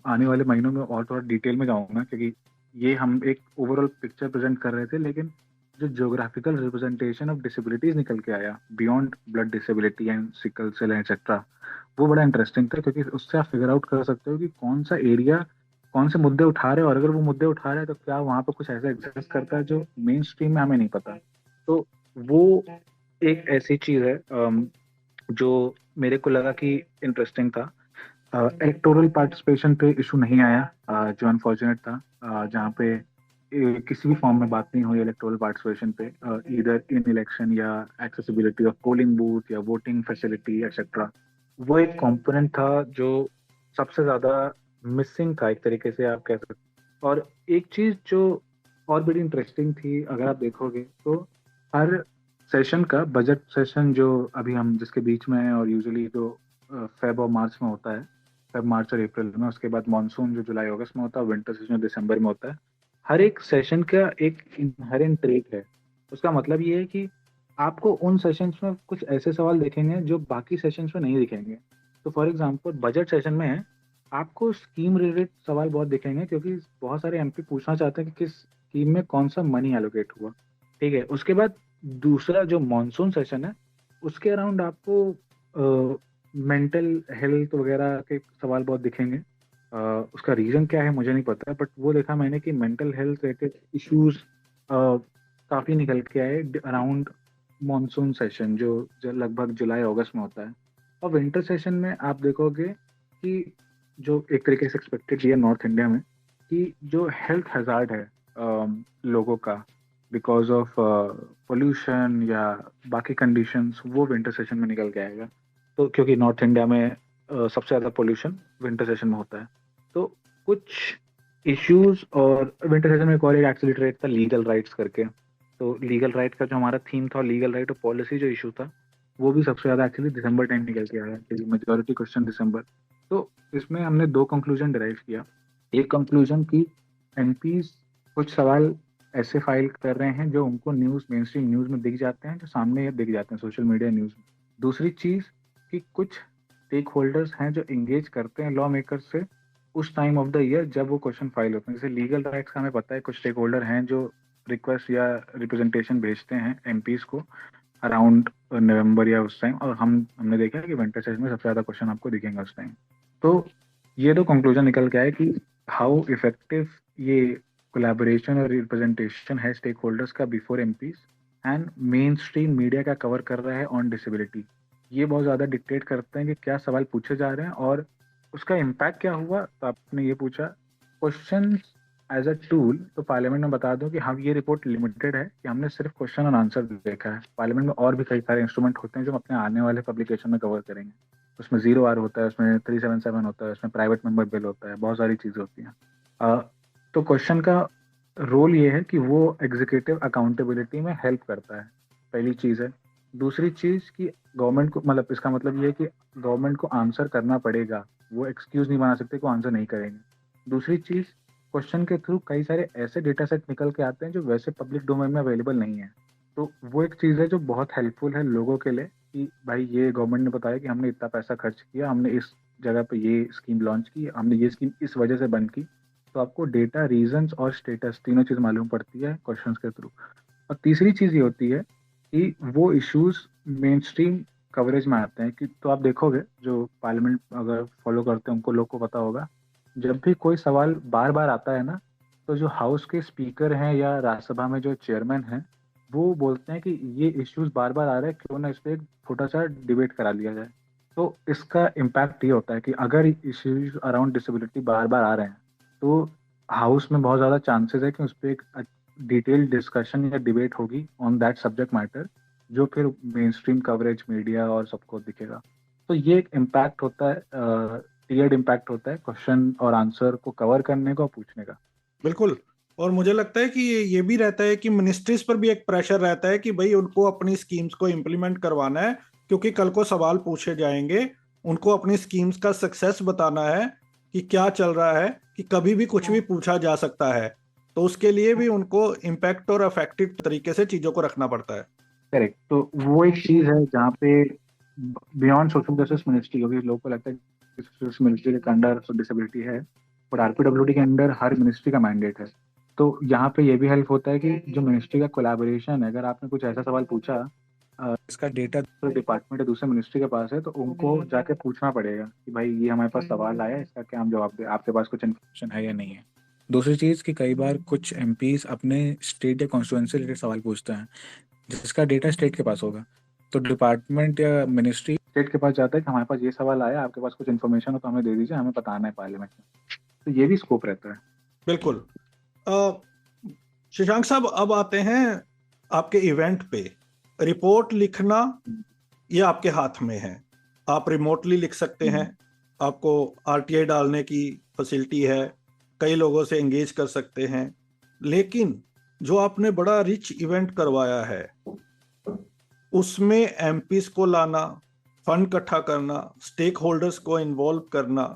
आने वाले महीनों में और थोड़ा डिटेल में जाऊँगा, क्योंकि ये हम एक ओवरऑल पिक्चर प्रेजेंट कर रहे थे, लेकिन जो ज्योग्राफिकल रिप्रेजेंटेशन ऑफ डिसेबिलिटीज निकल के आया beyond blood disability and sickle cell etcetera, वो बड़ा इंटरेस्टिंग था। क्योंकि उससे आप फिगर आउट कर सकते हो कि कौन सा एरिया कौन से मुद्दे उठा रहे हैं, और अगर वो मुद्दे उठा रहे हैं तो क्या वहाँ पर कुछ ऐसा एग्जिस्ट करता है जो मेन स्ट्रीम में हमें नहीं पता। तो वो एक ऐसी चीज है जो मेरे को लगा कि इंटरेस्टिंग था। इलेक्टोरल पार्टिसिपेशन पे इशू नहीं आया, जो अनफॉर्चुनेट था, जहाँ पे किसी भी फॉर्म में बात नहीं हुई इलेक्टोरल पार्टिसिपेशन पे, इधर इन इलेक्शन या एक्सेसिबिलिटी ऑफ पोलिंग बूथ या वोटिंग फैसिलिटी एक्सेट्रा। वो एक कंपोनेंट था जो सबसे ज्यादा मिसिंग था, एक तरीके से आप कह सकते। और एक चीज जो और बड़ी इंटरेस्टिंग थी, अगर आप देखोगे तो हर सेशन का बजट सेशन जो अभी हम जिसके बीच में है, और यूजुअली जो फेब और मार्च में होता है, फेब मार्च और अप्रैल में, उसके बाद मानसून जो जुलाई अगस्त में होता है, विंटर सेशन दिसंबर में होता है। हर एक सेशन का एक इनहेरेंट ट्रेट है। उसका मतलब ये है कि आपको उन सेशंस में कुछ ऐसे सवाल दिखेंगे जो बाकी सेशंस में नहीं दिखेंगे। तो फॉर एग्जांपल बजट सेशन में है, आपको स्कीम रिलेटेड सवाल बहुत दिखेंगे, क्योंककि बहुत सारे एमपी पूछना चाहते हैं कि किस स्कीम में कौन सा मनी एलोकेट हुआ। ठीक है, उसके बाद दूसरा जो मॉनसून सेशन है, उसके अराउंड आपको मेंटल हेल्थ वगैरह के सवाल बहुत दिखेंगे। उसका रीजन क्या है मुझे नहीं पता, बट वो देखा मैंने कि मेंटल हेल्थ रिलेटेड इश्यूज काफी निकल के आए अराउंड मॉनसून सेशन जो लगभग जुलाई अगस्त में होता है। और विंटर सेशन में आप देखोगे कि जो एक तरीके से एक्सपेक्टेड है नॉर्थ इंडिया में, कि जो हेल्थ हैजार्ड है लोगों का बिकॉज ऑफ पोल्यूशन या बाकी कंडीशंस, वो विंटर सेशन में निकल के आएगा। तो क्योंकि नॉर्थ इंडिया में सबसे ज़्यादा पोल्यूशन विंटर सेशन में होता है, तो कुछ इश्यूज। और विंटर सेशन में एक और एक एक्सीलरेट था लीगल राइट्स करके। तो लीगल राइट का जो हमारा थीम था, लीगल राइट और पॉलिसी जो इशू था, वो भी सबसे ज़्यादा एक्चुअली दिसंबर टाइम निकल के आया, क्योंकि मेजोरिटी क्वेश्चन दिसंबर। तो इसमें हमने दो कंक्लूजन डिराइव किया। एक कंक्लूजन की एमपीज कुछ सवाल ऐसे फाइल कर रहे हैं जो उनको न्यूज़, मेन स्ट्रीम न्यूज़ में दिख जाते हैं, जो सामने दिख जाते हैं सोशल मीडिया न्यूज़ में। दूसरी चीज़ कि कुछ स्टेक होल्डर्स हैं जो एंगेज करते हैं लॉ मेकर्स से उस टाइम ऑफ द ईयर जब वो क्वेश्चन फाइल होते हैं। जैसे लीगल राइट्स का हमें पता है, कुछ स्टेक होल्डर हैं जो रिक्वेस्ट या रिप्रेजेंटेशन भेजते हैं एमपीज को अराउंड नवंबर या उस टाइम, और हमने देखा है कि विंटर सेशन में सबसे ज़्यादा क्वेश्चन आपको दिखेंगे उस टाइम। तो ये दो कंक्लूजन निकल के आए कि हाउ इफेक्टिव ये कोलैबोरेशन और रिप्रेजेंटेशन है स्टेक होल्डर्स का before MPs, and main stream media क्या कवर कर रहा है ऑन डिसेबिलिटी। ये बहुत ज़्यादा डिक्टेट करते हैं कि क्या सवाल पूछे जा रहे हैं और उसका इम्पैक्ट क्या हुआ। तो आपने ये पूछा क्वेश्चन एज अ टूल, तो पार्लियामेंट में बता दूं कि हम ये रिपोर्ट लिमिटेड है कि हमने सिर्फ क्वेश्चन और आंसर देखा है। पार्लियामेंट में और भी कई सारे इंस्ट्रूमेंट होते हैं जो हम अपने आने वाले पब्लिकेशन में कवर करेंगे। उसमें 0R होता है, उसमें 377 होता है, उसमें प्राइवेट मेंबर बिल होता है, बहुत सारी चीज़ें होती हैं। तो क्वेश्चन का रोल ये है कि वो एग्जीक्यूटिव अकाउंटेबिलिटी में हेल्प करता है, पहली चीज़ है। दूसरी चीज़ कि गवर्नमेंट को, मतलब इसका मतलब ये है कि गवर्नमेंट को आंसर करना पड़ेगा, वो एक्सक्यूज नहीं बना सकते कि आंसर नहीं करेंगे। दूसरी चीज़, क्वेश्चन के थ्रू कई सारे ऐसे डेटा सेट निकल के आते हैं जो वैसे पब्लिक डोमेन में अवेलेबल नहीं है। तो वो एक चीज़ है जो बहुत हेल्पफुल है लोगों के लिए कि भाई ये गवर्नमेंट ने बताया कि हमने इतना पैसा खर्च किया, हमने इस जगह पे ये स्कीम लॉन्च की, हमने ये स्कीम इस वजह से बंद की। तो आपको डेटा, रीजंस और स्टेटस तीनों चीज़ मालूम पड़ती है क्वेश्चंस के थ्रू। और तीसरी चीज़ ये होती है कि वो इश्यूज मेन स्ट्रीम कवरेज में आते हैं। कि तो आप देखोगे जो पार्लियामेंट अगर फॉलो करते हैं उनको, लोग को पता होगा, जब भी कोई सवाल बार बार आता है ना, तो जो हाउस के स्पीकर हैं या राज्यसभा में जो चेयरमैन हैं, वो बोलते हैं कि ये इश्यूज बार बार आ रहे हैं, क्यों ना इस पर एक छोटा सा डिबेट करा लिया जाए। तो इसका इम्पैक्ट ये होता है कि अगर इश्यूज अराउंड डिसेबिलिटी बार बार आ रहे हैं तो हाउस में बहुत ज़्यादा चांसेस है कि उस पर एक डिटेल्ड डिस्कशन या डिबेट होगी ऑन दैट सब्जेक्ट मैटर, जो फिर मेन स्ट्रीम कवरेज मीडिया और सबको दिखेगा। तो ये एक इम्पैक्ट होता है, टीयर्ड इम्पैक्ट होता है क्वेश्चन और आंसर को कवर करने का और पूछने का। बिल्कुल। और मुझे लगता है कि ये भी रहता है कि मिनिस्ट्रीज पर भी एक प्रेशर रहता है कि भाई उनको अपनी स्कीम्स को इम्प्लीमेंट करवाना है, क्योंकि कल को सवाल पूछे जाएंगे। उनको अपनी स्कीम्स का सक्सेस बताना है कि क्या चल रहा है, कि कभी भी कुछ भी पूछा जा सकता है। तो उसके लिए भी उनको इम्पैक्ट और इफेक्टिव तरीके से चीजों को रखना पड़ता है। करेक्ट। तो वो एक चीज है जहाँ पे बियॉन्ड सोशल जस्टिस मिनिस्ट्री, क्योंकि लोगों को लगता है कि सोशल मिनिस्ट्री के अंडर डिसेबिलिटी है, और आरपीडब्ल्यूडी के अंडर हर मिनिस्ट्री का मैंडेट है। तो यहाँ पे ये भी हेल्प होता है कि जो मिनिस्ट्री का कोलैबोरेशन है, अगर आपने कुछ ऐसा सवाल पूछा इसका डेटा दूसरे डिपार्टमेंट या दूसरे मिनिस्ट्री के पास है, तो उनको जाके पूछना पड़ेगा कि भाई ये हमारे पास सवाल आया है, इसका क्या हम जवाब दें, आपके पास कुछ इन्फॉर्मेशन है या नहीं है। दूसरी चीज़ कि कई बार कुछ एमपीज अपने स्टेट या कॉन्स्टिट्यूएंसी रिलेटेड सवाल पूछते हैं जिसका डेटा स्टेट के पास होगा, तो डिपार्टमेंट या मिनिस्ट्री स्टेट के पास जाता है कि हमारे पास ये सवाल आया, आपके पास कुछ इन्फॉर्मेशन हो तो हमें दे दीजिए, हमें बताना है पार्लियामेंट में। तो ये भी स्कोप रहता है। बिल्कुल। शशांक साहब, अब आते हैं आपके इवेंट पे। रिपोर्ट लिखना ये आपके हाथ में है, आप रिमोटली लिख सकते हैं, आपको आरटीआई डालने की फैसिलिटी है, कई लोगों से एंगेज कर सकते हैं। लेकिन जो आपने बड़ा रिच इवेंट करवाया है, उसमें एमपीज को लाना, फंड इकट्ठा करना, स्टेक होल्डर्स को इन्वॉल्व करना,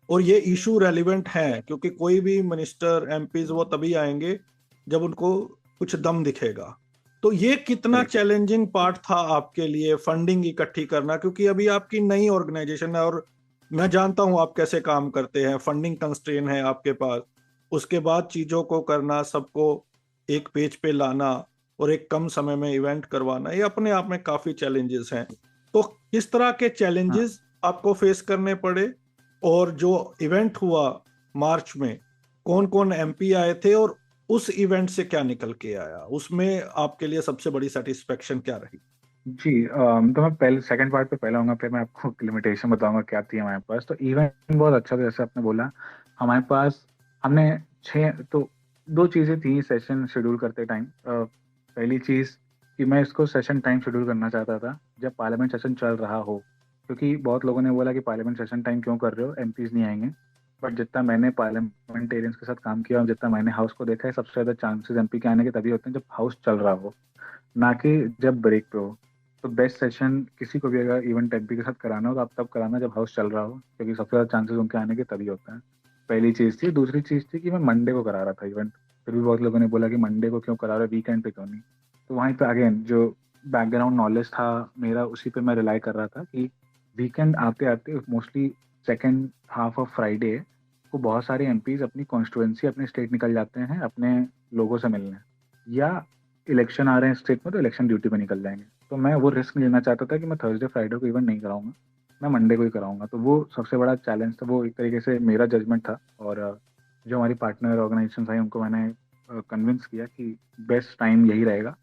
और ये इशू रेलिवेंट है, क्योंकि कोई भी मिनिस्टर एमपीज वो तभी आएंगे जब उनको कुछ दम दिखेगा। तो ये कितना चैलेंजिंग पार्ट था आपके लिए, फंडिंग इकट्ठी करना, क्योंकि अभी आपकी नई ऑर्गेनाइजेशन है और मैं जानता हूं आप कैसे काम करते हैं, फंडिंग कंस्ट्रेन है आपके पास। उसके बाद चीजों को करना, सबको एक पेज पे लाना और एक कम समय में इवेंट करवाना, ये अपने आप में काफी चैलेंजेस हैं। तो किस तरह के चैलेंजेस आपको फेस करने पड़े, और जो इवेंट हुआ मार्च में, कौन कौन एमपी आए थे, और उस इवेंट से क्या निकल के आया, उसमें आपके लिए सबसे बड़ी सेटिस्फेक्शन क्या रही? जी, तो मैं पहले सेकंड पार्ट पे पहले आऊंगा, फिर मैं आपको लिमिटेशन बताऊंगा क्या थी हमारे पास। तो इवेंट बहुत अच्छा था, जैसे आपने बोला। हमारे पास हमने तो दो चीज़ें थी सेशन शेड्यूल करते टाइम। पहली चीज़ कि मैं इसको सेशन टाइम शेड्यूल करना चाहता था जब पार्लियामेंट सेशन चल रहा हो, क्योंकि बहुत लोगों ने बोला कि पार्लियामेंट सेशन टाइम क्यों कर रहे हो, एमपीज नहीं आएंगे। बट जितना मैंने पार्लियामेंटेरियंस के साथ काम किया और जितना मैंने हाउस को देखा है, सबसे ज़्यादा चांसेस एमपी के आने के तभी होते हैं जब हाउस चल रहा हो, ना कि जब ब्रेक पे हो। तो बेस्ट सेशन किसी को भी अगर इवेंट एमपी के साथ कराना हो तो आप तब कराना जब हाउस चल रहा हो, क्योंकि सबसे ज़्यादा चांसेस उनके आने के तभी होता है। पहली चीज़ थी। दूसरी चीज़ थी कि मैं मंडे को करा रहा था इवेंट। फिर भी बहुत लोगों ने बोला कि मंडे को क्यों करा रहा है, वीकेंड पे क्यों नहीं। तो वहीं पे अगेन जो बैकग्राउंड नॉलेज था मेरा, उसी पे मैं रिलाई कर रहा था कि वीकेंड आते आते mostly second half of Friday को बहुत सारे एमपीज अपनी कॉन्स्टिट्यूएंसी, अपने स्टेट निकल जाते हैं अपने लोगों से मिलने, या इलेक्शन आ रहे हैं स्टेट में तो इलेक्शन ड्यूटी पे निकल जाएंगे। तो मैं वो रिस्क नहीं लेना चाहता था कि मैं थर्सडे फ्राइडे को इवेंट नहीं कराऊंगा, मैं मंडे को ही कराऊंगा। तो वो सबसे बड़ा चैलेंज था, वो एक तरीके से मेरा जजमेंट था। और जो हमारी पार्टनर ऑर्गेनाइजेशन आई उनको मैंने कन्विंस किया कि बेस्ट टाइम यही रहेगा।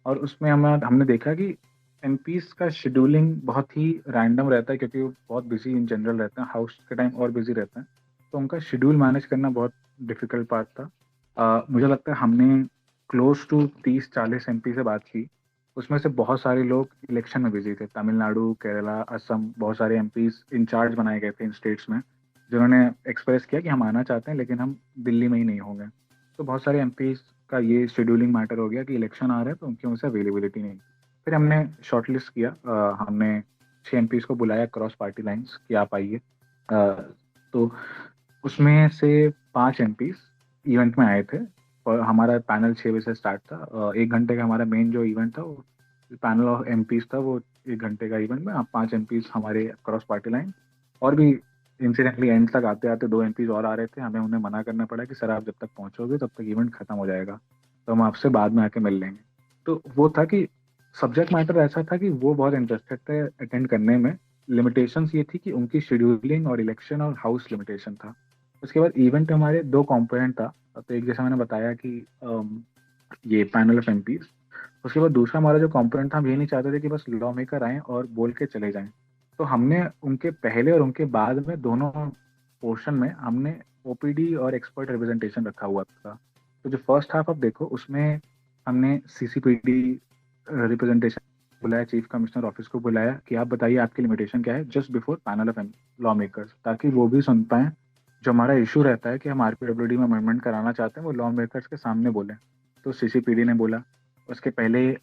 और उसमें हमने देखा कि एमपीज का शेड्यूलिंग बहुत ही रैंडम रहता है, क्योंकि वो बहुत बिजी इन जनरल रहते हैं, हाउस के टाइम और बिजी रहते हैं। तो उनका शेड्यूल मैनेज करना बहुत डिफिकल्ट पार्ट था। मुझे लगता है हमने क्लोज टू 30-40 एमपी से बात की, उसमें से बहुत सारे लोग इलेक्शन में बिजी थे। तमिलनाडु, केरला, असम, बहुत सारे एमपीज इंचार्ज बनाए गए थे इन स्टेट्स में, जिन्होंने एक्सप्रेस किया कि हम आना चाहते हैं लेकिन हम दिल्ली में ही नहीं होंगे। तो बहुत सारे एमपीज का ये शेड्यूलिंग मैटर हो गया कि इलेक्शन आ रहा है तो उनकी वजह से अवेलेबिलिटी नहीं। फिर हमने शॉर्टलिस्ट किया, हमने 6 एमपीज को बुलाया क्रॉस पार्टी लाइन्स कि आप आइए। तो उसमें से 5 एमपीज इवेंट में आए थे, और हमारा पैनल 6 बजे से स्टार्ट था। 1 घंटे का हमारा मेन जो इवेंट था, वो पैनल ऑफ एमपीज था, वो 1 घंटे का इवेंट में 5 एमपीज हमारे क्रॉस पार्टी लाइन। और भी इंसिडेंटली एंड तक आते आते 2 एमपीज और आ रहे थे, हमें उन्हें मना करना पड़ा कि सर आप जब तक पहुंचोगे तब तक इवेंट खत्म हो जाएगा, तो हम आपसे बाद में आके मिल लेंगे। तो वो था कि सब्जेक्ट मैटर ऐसा था कि वो बहुत इंटरेस्टेड थे अटेंड करने में। लिमिटेशंस ये थी कि उनकी शेड्यूलिंग और इलेक्शन और हाउस लिमिटेशन था। उसके बाद इवेंट हमारे 2 कंपोनेंट था। तो एक जैसा मैंने बताया कि ये पैनल ऑफ एमपीज, उसके बाद दूसरा हमारा जो कंपोनेंट था, हम ये नहीं चाहते थे कि बस लॉ मेकर आए और बोल के चले जाएं। तो हमने उनके पहले और उनके बाद में दोनों पोर्शन में हमने ओपीडी और एक्सपर्ट रिप्रेजेंटेशन रखा हुआ था। तो जो फर्स्ट हाफ आप देखो उसमें हमने सीसीपीडी रिप्रेजेंटेशन बुलाया, चीफ कमिश्नर ऑफिस को बुलाया कि आप बताइए आपकी लिमिटेशन क्या है, just before panel of law makers, ताकि वो भी सुन पाए जो हमारा इशू रहता है कि हम आरपीडब्ल्यूडी में अमेंडमेंट कराना चाहते हैं, वो लॉ मेकर्स के सामने बोले। तो सीसीपीडी ने बोला। उसके पहले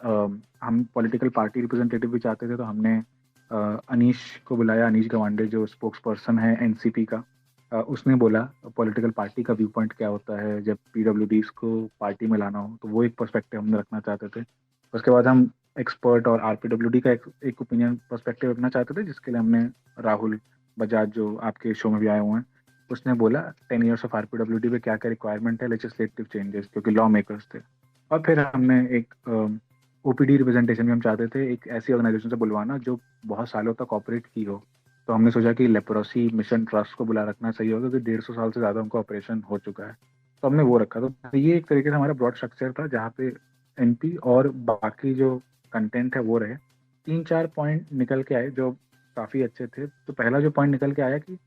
हम पॉलिटिकल पार्टी रिप्रेजेंटेटिव भी चाहते थे, तो हमने अनीश को बुलाया, अनीश गवांडे जो स्पोक्स पर्सन है एनसीपी का। उसने बोला पॉलिटिकल पार्टी का व्यू पॉइंट क्या होता है जब पीडब्ल्यूडीज को पार्टी में लाना हो, तो वो एक पर्सपेक्टिव हमने रखना चाहते थे। उसके बाद हम एक्सपर्ट और आरपीडब्ल्यूडी का एक ओपिनियन पर्सपेक्टिव रखना चाहते थे, जिसके लिए हमने राहुल बजाज जो आपके शो में भी आए हुए हैं, उसने बोला 10 years ऑफ आरपीडब्ल्यूडी पे क्या क्या रिक्वायरमेंट है, लेजिस्लेटिव चेंजेस, क्योंकि लॉ मेकर्स थे। और फिर हमने एक ओपीडी रिप्रेजेंटेशन भी हम चाहते थे, एक ऐसी ऑर्गेनाइजेशन से बुलवाना जो बहुत सालों तक ऑपरेट की हो। तो हमने सोचा कि लेप्रोसी मिशन ट्रस्ट को बुला रखना सही होगा, क्योंकि 150 साल से ज़्यादा उनका ऑपरेशन हो चुका है, तो हमने वो रखा। तो ये एक तरीके से हमारा ब्रॉड स्ट्रक्चर था, जहाँ पे एनपी और बाकी जो कंटेंट है वो रहे। 3-4 पॉइंट निकल के आए जो काफ़ी अच्छे थे। तो पहला जो पॉइंट निकल के आया कि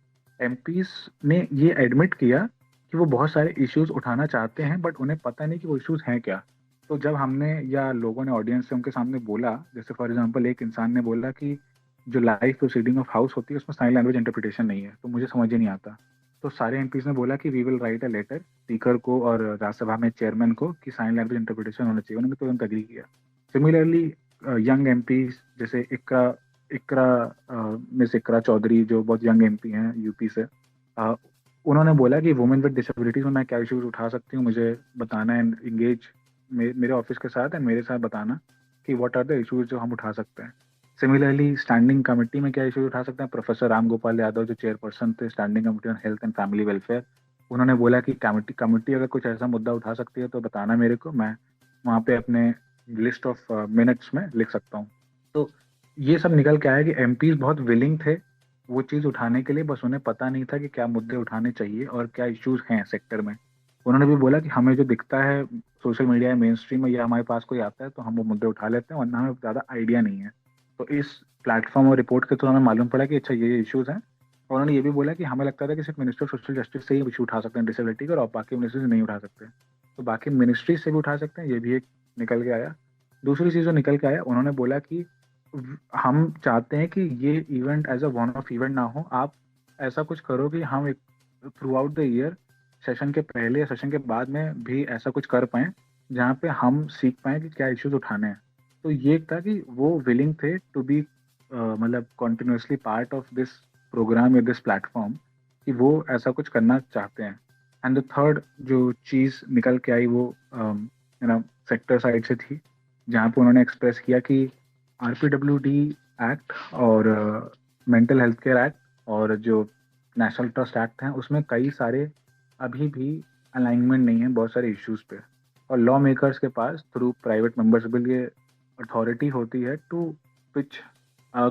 एमपीज ने ये एडमिट किया कि वो बहुत सारे इश्यूज उठाना चाहते हैं, बट उन्हें पता नहीं कि वो इश्यूज हैं क्या। तो जब हमने या लोगों ने ऑडियंस से उनके सामने बोला, जैसे फॉर एग्जांपल एक इंसान ने बोला कि जो लाइव प्रोसीडिंग ऑफ हाउस होती है उसमें साइन लैंग्वेज इंटरप्रिटेशन नहीं है, तो मुझे समझ ही नहीं आता। तो सारे एमपीज ने बोला कि we will write a letter speaker को और राज्यसभा में चेयरमैन को कि साइन लैंग्वेज इंटरप्रिटेशन होना चाहिए। उन्होंने तुरंत अग्री किया। सिमिलरली यंग एमपीज जैसे मिस इकरा चौधरी जो बहुत यंग एमपी हैं यूपी से, उन्होंने बोला कि वुमेन विद डिसेबिलिटीज में मैं क्या इश्यूज उठा सकती हूँ, मुझे बताना है, इंगेज मेरे ऑफिस के साथ एंड मेरे साथ बताना कि व्हाट आर द इश्यूज जो हम उठा सकते हैं। सिमिलरली स्टैंडिंग कमेटी में क्या इश्यूज उठा सकते हैं, प्रोफेसर राम गोपाल यादव जो चेयरपर्सन थे standing committee on health and family welfare, उन्होंने बोला कि कमेटी अगर कुछ ऐसा मुद्दा उठा सकती है तो बताना मेरे को, मैं वहाँ पे अपने लिस्ट ऑफ मिनट्स में लिख सकता हूँ। तो ये सब निकल के आया कि एमपीज बहुत विलिंग थे वो चीज़ उठाने के लिए, बस उन्हें पता नहीं था कि क्या मुद्दे उठाने चाहिए और क्या इश्यूज हैं सेक्टर में। उन्होंने भी बोला कि हमें जो दिखता है सोशल मीडिया या मेन स्ट्रीम में या हमारे पास कोई आता है तो हम वो मुद्दे उठा लेते हैं, वरना हमें ज़्यादा आइडिया नहीं है। तो इस प्लेटफॉर्म और रिपोर्ट के थ्रू हमें मालूम पड़ा कि अच्छा ये इश्यूज हैं। और उन्होंने ये भी बोला कि हमें लगता था कि सिर्फ मिनिस्टर ऑफ सोशल जस्टिस से ही इशू उठा सकते हैं डिसेबिलिटी का, और बाकी मिनिस्ट्री से नहीं उठा सकते। तो बाकी मिनिस्ट्री से भी उठा सकते हैं, ये भी एक निकल के आया। दूसरी चीज़ जो निकल के आया, उन्होंने बोला कि हम चाहते हैं कि ये event as a one off event ना हो, आप ऐसा कुछ करो कि हम एक throughout the year session के पहले या सेशन के बाद में भी ऐसा कुछ कर पाएं जहाँ पे हम सीख पाएं कि क्या इश्यूज उठाने हैं। तो ये था कि वो विलिंग थे टू बी मतलब continuously part of this programme या दिस प्लेटफॉर्म, कि वो ऐसा कुछ करना चाहते हैं। एंड द थर्ड जो चीज़ निकल के आई वो सेक्टर साइड से थी, जहाँ पे उन्होंने एक्सप्रेस किया कि आरपीडब्ल्यूडी एक्ट और मेंटल हेल्थ केयर एक्ट और जो नेशनल ट्रस्ट एक्ट हैं उसमें कई सारे अभी भी अलाइनमेंट नहीं है बहुत सारे इश्यूज पे, और लॉ मेकर्स के पास थ्रू प्राइवेट मेंबर्स बिल ये अथॉरिटी होती है to pitch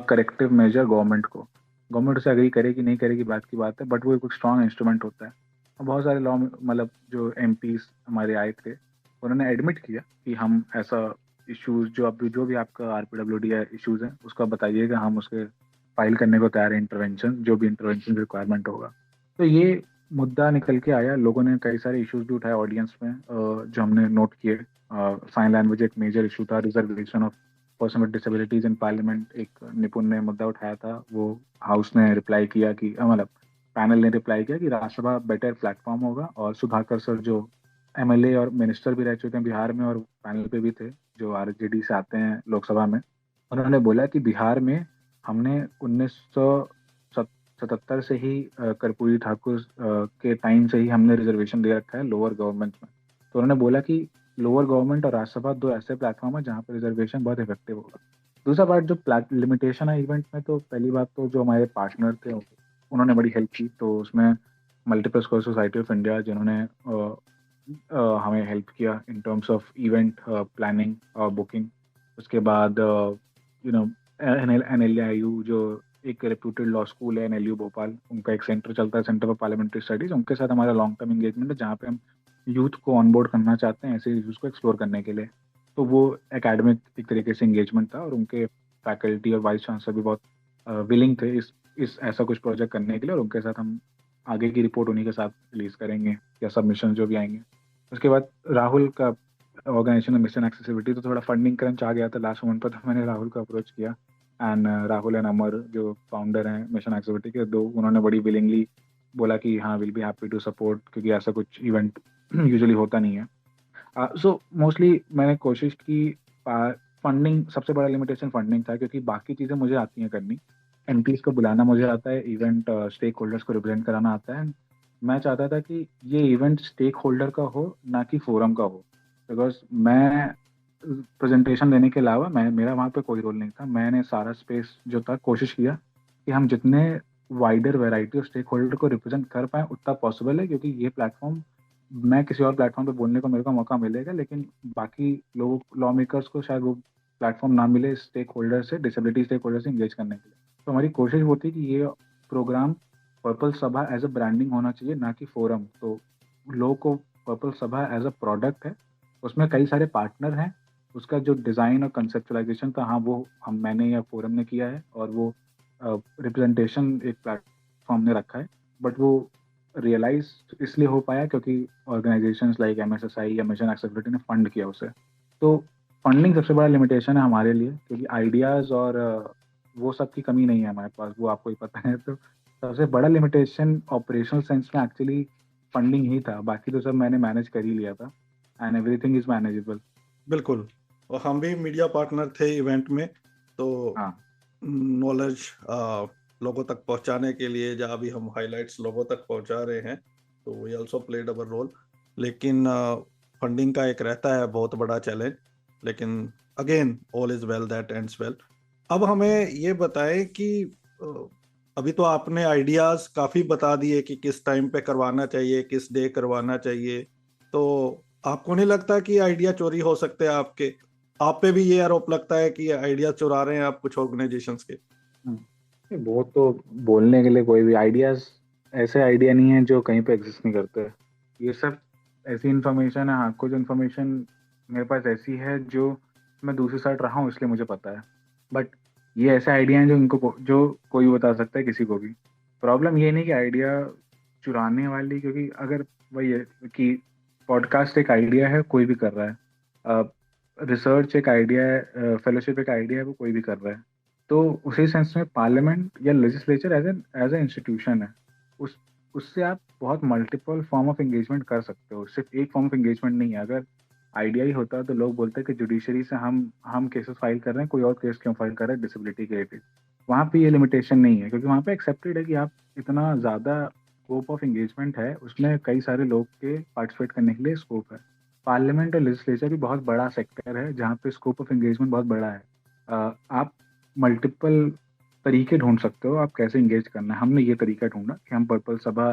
corrective measure government को। गवर्नमेंट उसे अग्री करेगी नहीं करेगी बात की बात है, बट वो एक स्ट्रॉन्ग इंस्ट्रूमेंट होता है। और बहुत सारे लॉ मतलब जो एमपीज हमारे आए थे उन्होंने एडमिट किया कि हम ऐसा इश्यूज जो भी आपका आरपीडब्ल्यूडी इश्यूज हैं उसका बताइएगा, हम उसके फाइल करने को तैयार है इंटरवेंशन, जो भी इंटरवेंशन रिक्वायरमेंट होगा। तो ये मुद्दा निकल के आया। लोगों ने कई सारे इश्यूज भी उठाए ऑडियंस में जो हमने नोट किए। साइन लैंग्वेज एक मेजर इशू था, reservation of person with disabilities in parliament एक निपुण ने मुद्दा उठाया था, वो हाउस ने रिप्लाई किया कि मतलब पैनल ने रिप्लाई किया कि राज्यसभा बेटर प्लेटफॉर्म होगा। और सुधाकर सर जो एमएलए और मिनिस्टर भी रह चुके हैं बिहार में और पैनल पे भी थे, जो आरजेडी से आते हैं लोकसभा में, उन्होंने बोला कि बिहार में हमने 1977 से ही कर्पूरी ठाकुर के टाइम से ही हमने रिजर्वेशन दे रखा है लोअर गवर्नमेंट में। तो उन्होंने बोला कि लोअर गवर्नमेंट और राज्यसभा दो ऐसे प्लेटफॉर्म है जहाँ पर रिजर्वेशन बहुत इफेक्टिव होगा। दूसरा बात जो लिमिटेशन है इवेंट में, तो पहली बात तो जो हमारे पार्टनर थे उन्होंने बड़ी हेल्प की। तो उसमें multiple square society of India जिन्होंने हमें हेल्प किया in terms of event planning और बुकिंग। उसके बाद NLIU जो एक रेप्यूटेड लॉ स्कूल है NLU भोपाल, उनका एक सेंटर चलता है सेंटर फॉर पार्लियामेंट्री स्टडीज, उनके साथ हमारा लॉन्ग टर्म एंगेजमेंट है जहाँ पे हम यूथ को ऑनबोर्ड करना चाहते हैं ऐसे इश्यूज को एक्सप्लोर करने के लिए। तो वो एकेडमिक एक तरीके से एंगेजमेंट था और उनके फैकल्टी और वाइस चांसलर भी बहुत विलिंग थे इस ऐसा कुछ प्रोजेक्ट करने के लिए, और उनके साथ हम आगे की रिपोर्ट उन्हीं के साथ रिलीज करेंगे या सबमिशन जो भी आएंगे। उसके बाद राहुल का ऑर्गेनाइजेशन मिशन एक्सेसिबिलिटी, तो थोड़ा फंडिंग क्रंच आ गया था लास्ट मोमेंट पर, तो मैंने राहुल को अप्रोच किया। एंड राहुल एंड अमर जो फाउंडर हैं मिशन एक्सेसिबिलिटी के, दो उन्होंने बड़ी विलिंगली बोला कि हाँ will be happy to support, क्योंकि ऐसा कुछ इवेंट यूजुअली होता नहीं है। सो मोस्टली मैंने कोशिश की। फंडिंग सबसे बड़ा लिमिटेशन फंडिंग था, क्योंकि बाकी चीज़ें मुझे आती हैं करनी। एमपीज को बुलाना मुझे आता है, इवेंट स्टेक होल्डर्स को रिप्रेजेंट कराना आता है। मैं चाहता था कि ये इवेंट स्टेक होल्डर का हो, ना कि फोरम का हो, बिकॉज मैं प्रेजेंटेशन देने के अलावा मेरा वहाँ पे कोई रोल नहीं था। मैंने सारा स्पेस जो था कोशिश किया कि हम जितने wider variety of stakeholder को रिप्रेजेंट कर पाए उतना पॉसिबल है, क्योंकि ये प्लेटफॉर्म मैं किसी और प्लेटफॉर्म पे बोलने को मेरे को मौका मिलेगा, लेकिन बाकी लोग लॉ मेकर्स को शायद वो प्लेटफॉर्म ना मिले स्टेक होल्डर से, डिसेबिलिटी स्टेक होल्डर से इंगेज करने के लिए। तो हमारी कोशिश वो थी कि ये प्रोग्राम पर्पल सभा एज अ ब्रांडिंग होना चाहिए, ना कि फोरम। तो लोगों को पर्पल सभा एज अ प्रोडक्ट है, उसमें कई सारे पार्टनर हैं। उसका जो डिज़ाइन और कंसेप्चुलाइजेशन था, हाँ वो मैंने या फोरम ने किया है, और वो रिप्रेजेंटेशन एक प्लेटफॉर्म ने रखा है। बट वो रियलाइज इसलिए हो पाया क्योंकि ऑर्गेनाइजेशंस लाइक MSSI या मिशन एक्सेसिबिलिटी ने फंड किया उसे। तो फंडिंग सबसे बड़ा लिमिटेशन है हमारे लिए, क्योंकि आइडियाज़ और वो सब की कमी नहीं है हमारे पास, वो आपको ही पता है। तो सबसे बड़ा लिमिटेशन ऑपरेशनल सेंस में एक्चुअली फंडिंग ही था, बाकी तो सब मैंने मैनेज कर ही लिया था, एंड एवरीथिंग इज मैनेजेबल। बिल्कुल। और हम भी मीडिया पार्टनर थे इवेंट में, तो हाँ नॉलेज लोगों तक पहुंचाने के लिए जहाँ भी हम हाइलाइट्स लोगों तक पहुंचा रहे हैं, तो we also played our role. लेकिन फंडिंग का एक रहता है बहुत बड़ा चैलेंज, लेकिन again all is well that ends well. अब हमें ये बताएं कि अभी तो आपने आइडियाज काफी बता दिए कि किस टाइम पे करवाना चाहिए, किस डे करवाना चाहिए, तो आपको नहीं लगता कि आइडिया चोरी हो सकते हैं आपके? आप पे भी ये आरोप लगता है कि आइडिया चुरा रहे हैं आप कुछ ऑर्गेनाइजेशंस के? वो तो बोलने के लिए कोई भी आइडियाज ऐसे आइडिया नहीं है जो कहीं पे एग्जिस्ट नहीं करते। ये सब ऐसी इन्फॉर्मेशन है, हाँ कुछ इन्फॉर्मेशन मेरे पास ऐसी है जो मैं दूसरी साइड रहा हूँ इसलिए मुझे पता है। बट ये ऐसे आइडिया हैं जो कोई बता सकता है किसी को भी। प्रॉब्लम ये नहीं कि आइडिया चुराने वाली, क्योंकि अगर वही है कि पॉडकास्ट एक आइडिया है, कोई भी कर रहा है, रिसर्च एक आइडिया है, फेलोशिप एक आइडिया है, वो कोई भी कर रहा है। तो उसी सेंस में पार्लियामेंट या लेजिस्लेचर एज ए इंस्टीट्यूशन है, उससे आप बहुत मल्टीपल फॉर्म ऑफ एंगेजमेंट कर सकते हो, सिर्फ एक फॉर्म ऑफ एंगेजमेंट नहीं है। अगर आइडिया ही होता तो लोग बोलते हैं कि जुडिशरी से हम केसेस फाइल कर रहे हैं, कोई और केस क्यों फाइल कर रहे हैं डिसेबिलिटी के रिलेटेड। वहाँ पे ये लिमिटेशन नहीं है, क्योंकि वहाँ पे एक्सेप्टेड है कि आप इतना ज़्यादा स्कोप ऑफ एंगेजमेंट है, उसमें कई सारे लोग के पार्टिसिपेट करने के लिए स्कोप है। पार्लियामेंट और लेजिस्लेचर भी बहुत बड़ा सेक्टर है जहाँ पे स्कोप ऑफ एंगेजमेंट बहुत बड़ा है। आप मल्टीपल तरीके ढूंढ सकते हो आप कैसे इंगेज करना है। हमने ये तरीका ढूंढा कि हम पर्पल सभा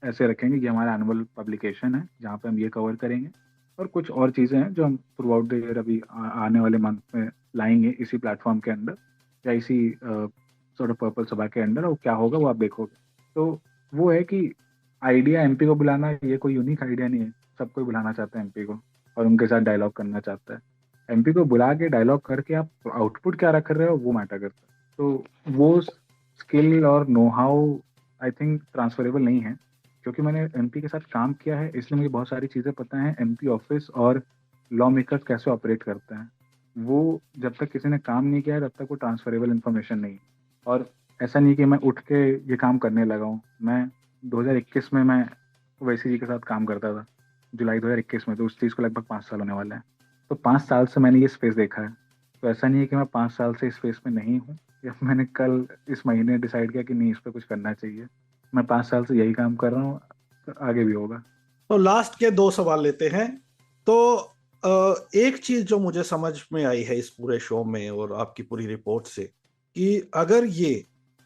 ऐसे रखेंगे कि हमारा एनुअल पब्लिकेशन है जहाँ पे हम ये कवर करेंगे, और कुछ और चीज़ें हैं जो हम थ्रू आउट द ईयर अभी आने वाले मंथ में लाएंगे इसी प्लेटफॉर्म के अंदर या इसी सॉर्ट ऑफ पर्पल सभा के अंदर, और क्या होगा वो आप देखोगे। तो वो है कि आइडिया MP को बुलाना ये कोई यूनिक आइडिया नहीं है, सब कोई बुलाना चाहता है MP को और उनके साथ डायलॉग करना चाहता है। MP को बुला के डायलॉग करके आप आउटपुट क्या रख रहे हो वो मैटर करता है। तो वो स्किल और know how I think transferable नहीं है, क्योंकि मैंने MP के साथ काम किया है इसलिए मुझे बहुत सारी चीज़ें पता हैं। MP ऑफिस और लॉ मेकर्स कैसे ऑपरेट करते हैं, वो जब तक किसी ने काम नहीं किया है तब तक वो ट्रांसफरेबल इन्फॉर्मेशन नहीं। और ऐसा नहीं कि मैं उठ के ये काम करने लगा हूँ। मैं 2021 में मैं वैसी जी के साथ काम करता था, जुलाई 2021 में, तो उस चीज़ को लगभग 5 साल होने वाला है। तो 5 साल से मैंने ये स्पेस देखा है। तो ऐसा नहीं है कि मैं 5 साल से इस स्पेस में नहीं हूँ या मैंने कल इस महीने डिसाइड किया कि नहीं इस पर कुछ करना चाहिए। मैं 5 साल से यही काम कर रहा हूँ, तो आगे भी होगा। तो लास्ट के 2 सवाल लेते हैं। तो एक चीज जो मुझे समझ में आई है इस पूरे शो में और आपकी पूरी रिपोर्ट से, कि अगर ये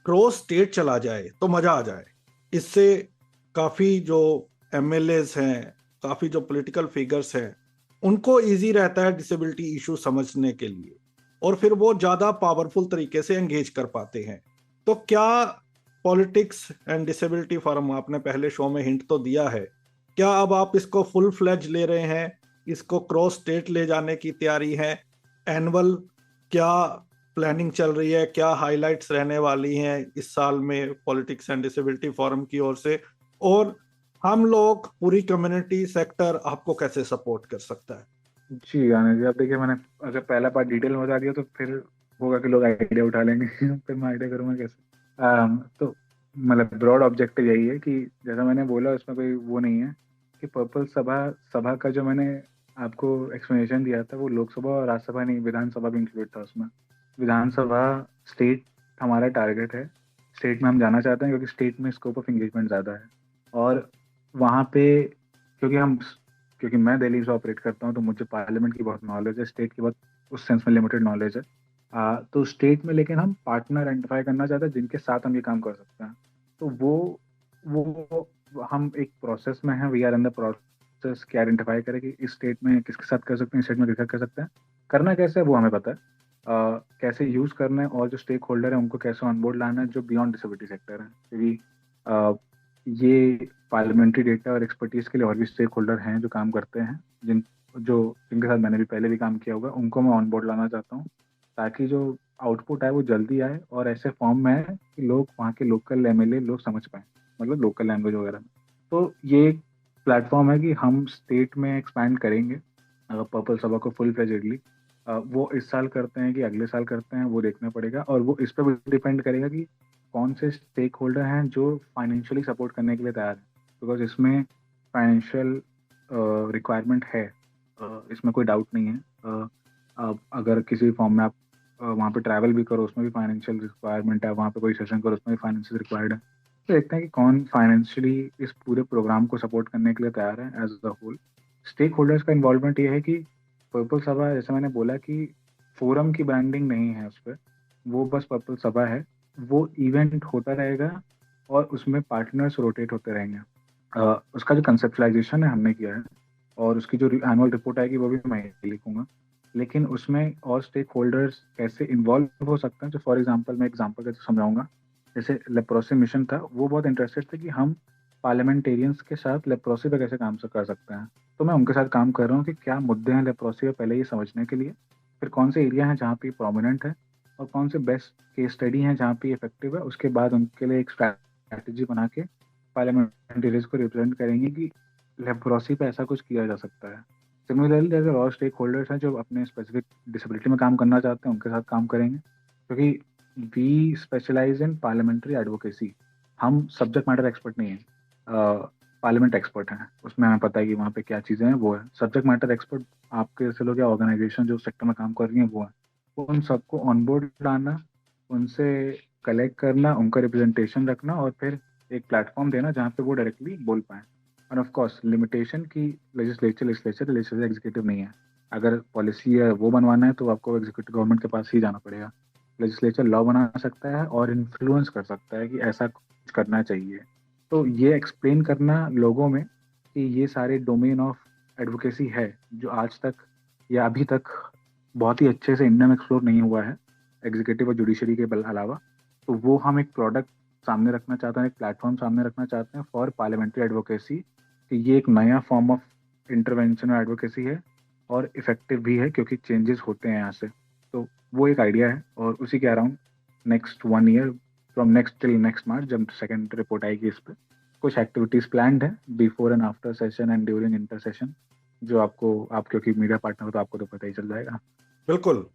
क्रॉस स्टेट चला जाए तो मजा आ जाए। इससे काफी जो MLAs हैं, काफी जो पॉलिटिकल फिगर्स हैं, उनको इजी रहता है डिसेबिलिटी इशू समझने के लिए, और फिर वो ज्यादा पावरफुल तरीके से एंगेज कर पाते हैं। तो क्या पॉलिटिक्स एंड डिसेबिलिटी फोरम, आपने पहले शो में हिंट तो दिया है, क्या अब आप इसको फुल फ्लेज ले रहे हैं, इसको क्रॉस स्टेट ले जाने की तैयारी है? एनुअल क्या प्लानिंग चल रही है, क्या हाइलाइट्स रहने वाली हैं इस साल में पॉलिटिक्स एंड डिसेबिलिटी फोरम की ओर से, और हम लोग पूरी कम्युनिटी सेक्टर आपको कैसे सपोर्ट कर सकता है? जी आनंद जी, आप देखिए, मैंने अगर पहला पार्ट डिटेल में बता दिया तो फिर होगा कि लोग आइडिया उठा लेंगे फिर मैं आइडिया करूंगा कैसे। तो मतलब ब्रॉड ऑब्जेक्टिव यही है कि जैसा मैंने बोला, उसमें कोई वो नहीं है कि पर्पल सभा सभा का जो मैंने आपको एक्सप्लेनेशन दिया था वो लोकसभा और राज्यसभा नहीं, विधानसभा भी इंक्लूड था उसमें। विधानसभा स्टेट हमारा टारगेट है, स्टेट में हम जाना चाहते हैं क्योंकि स्टेट में स्कोप ऑफ एंगेजमेंट ज़्यादा है। और वहाँ पे क्योंकि मैं दिल्ली से ऑपरेट करता हूँ तो मुझे पार्लियामेंट की बहुत नॉलेज है, स्टेट की बहुत उस सेंस में लिमिटेड नॉलेज है। तो स्टेट में लेकिन हम पार्टनर आइडेंटिफाई करना चाहते हैं जिनके साथ हम ये काम कर सकते हैं। तो वो हम एक प्रोसेस में हैं, we are in the process कि आइडेंटिफाई करें कि इस स्टेट में किसके साथ कर सकते हैं, इस स्टेट में किसके साथ कर सकते हैं। करना कैसे है वो हमें पता है, कैसे यूज़ करना है और जो स्टेक होल्डर है उनको कैसे ऑन बोर्ड लाना है जो बियॉन्ड डिसेबिलिटी सेक्टर है। क्योंकि ये पार्लियामेंट्री डेटा और एक्सपर्टीज के लिए और भी स्टेक होल्डर हैं जो काम करते हैं, जिनके साथ मैंने भी पहले भी काम किया होगा, उनको मैं ऑन बोर्ड लाना चाहता हूँ ताकि जो आउटपुट आए वो जल्दी आए और ऐसे फॉर्म में आए कि लोग वहाँ के लोकल एमएलए लोग समझ पाएँ, मतलब लोकल लैंग्वेज वगैरह में। तो ये एक प्लेटफॉर्म है कि हम स्टेट में एक्सपैंड करेंगे अगर पर्पल सभा को फुल फ्लेजेडली। वो इस साल करते हैं कि अगले साल करते हैं वो देखना पड़ेगा, और वो इस पर भी डिपेंड करेगा कि कौन से स्टेक होल्डर हैं जो फाइनेंशियली सपोर्ट करने के लिए तैयार हैं, बिकॉज इसमें फाइनेंशियल रिक्वायरमेंट है, इसमें कोई डाउट नहीं है। अगर किसी फॉर्म में आप वहाँ पे ट्रैवल भी करो उसमें भी फाइनेंशियल रिक्वायरमेंट है, वहाँ पे कोई सेशन करो उसमें भी फाइनेंशियल रिक्वायर्ड है। तो देखते हैं कि कौन फाइनेंशियली इस पूरे प्रोग्राम को सपोर्ट करने के लिए तैयार है as a whole. Stakeholders का इन्वॉल्वमेंट ये है कि पर्पल सभा, जैसे मैंने बोला कि फोरम की ब्रांडिंग नहीं है उस पर, वो बस पर्पल सभा है, वो इवेंट होता रहेगा और उसमें पार्टनर्स रोटेट होते रहेंगे। उसका जो कंसेप्चुलाइजेशन है हमने किया है और उसकी जो एनुअल रिपोर्ट आएगी वो भी मैं लिखूंगा, लेकिन उसमें और स्टेक होल्डर्स कैसे इन्वॉल्व हो सकते हैं। तो फॉर एग्जांपल मैं एग्जांपल कैसे समझाऊंगा, जैसे लेप्रोसी मिशन था, वो बहुत इंटरेस्टेड थे कि हम पार्लियामेंटेरियंस के साथ लेप्रोसी पे कैसे काम कर सकते हैं। तो मैं उनके साथ काम कर रहा हूँ कि क्या मुद्दे हैं लेप्रोसी पे पहले ये समझने के लिए, फिर कौन से एरिया हैं जहाँ पे प्रोमिनेंट है और कौन से बेस्ट केस स्टडी हैं जहाँ पे इफेक्टिव है। उसके बाद उनके लिए एक स्ट्रैटेजी बना के पार्लियामेंटेरियंस को रिप्रेजेंट करेंगे कि लेप्रोसी पे ऐसा कुछ किया जा सकता है। सिमिलरली जैसे और स्टेक होल्डर्स हैं जो अपने स्पेसिफिक डिसेबिलिटी में काम करना चाहते हैं उनके साथ काम करेंगे, क्योंकि we specialise in parliamentary advocacy. हम सब्जेक्ट मैटर एक्सपर्ट नहीं है, पार्लियामेंट एक्सपर्ट हैं, उसमें हमें पता है कि वहाँ पे क्या चीज़ें हैं, वो है सब्जेक्ट मैटर एक्सपर्ट। आपके जैसे लोग या ऑर्गेनाइजेशन जो सेक्टर में काम कर रही हैं वो है, उन सबको ऑन बोर्ड लाना, उनसे कलेक्ट करना, उनका रिप्रेजेंटेशन रखना और फिर एक प्लेटफॉर्म देना जहाँ पे वो डायरेक्टली बोल पाएँ। और ऑफ कोर्स लिमिटेशन की लेजिस्लेचर एग्जीक्यूटिव नहीं है। अगर पॉलिसी है वो बनवाना है तो आपको एग्जीक्यूटिव गवर्नमेंट के पास ही जाना पड़ेगा। लेजिस्लेचर लॉ बना सकता है और इन्फ्लुएंस कर सकता है कि ऐसा कुछ करना चाहिए। तो ये एक्सप्लेन करना लोगों में कि ये सारे डोमेन ऑफ एडवोकेसी है जो आज तक या अभी तक बहुत ही अच्छे से इंडिया में एक्सप्लोर नहीं हुआ है एग्जीक्यूटिव और जुडिशरी के अलावा, तो वो हम एक प्रोडक्ट सामने रखना चाहते हैं, एक प्लेटफॉर्म सामने रखना चाहते हैं फॉर पार्लियामेंट्री एडवोकेसी कि ये एक नया फॉर्म ऑफ इंटरवेंशन और एडवोकेसी है और इफेक्टिव भी है क्योंकि चेंजेस होते हैं यहाँ से। तो वो एक आइडिया है और उसी के around next 1 year from next till next March जब सेकेंड रिपोर्ट आएगी इस पर कुछ एक्टिविटीज प्लान्ड है before and after session and during inter session, जो आप क्योंकि मीडिया पार्टनर हो तो आपको तो पता ही चल जाएगा। बिल्कुल,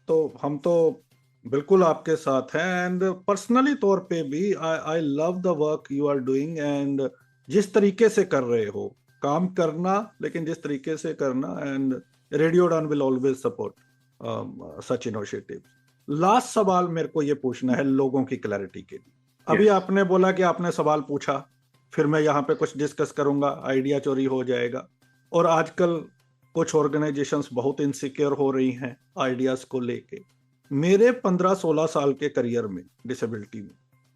तो हम तो बिल्कुल आपके साथ हैं एंड पर्सनली तौर पे भी I love the work you are doing and जिस तरीके से कर रहे हो काम करना, लेकिन जिस तरीके से करना, एंड रेडियो डॉन will always support such initiative. Last सवाल मेरे को ये पूछना है लोगों की क्लैरिटी के लिए। अभी आपने बोला कि आपने सवाल पूछा, फिर मैं यहाँ पे कुछ डिस्कस करूंगा, आइडिया चोरी हो जाएगा। और आजकल कुछ ऑर्गेनाइजेशंस बहुत इनसिक्योर हो रही हैं आइडियाज को लेके। मेरे 15-16 साल के करियर में डिसेबिलिटी में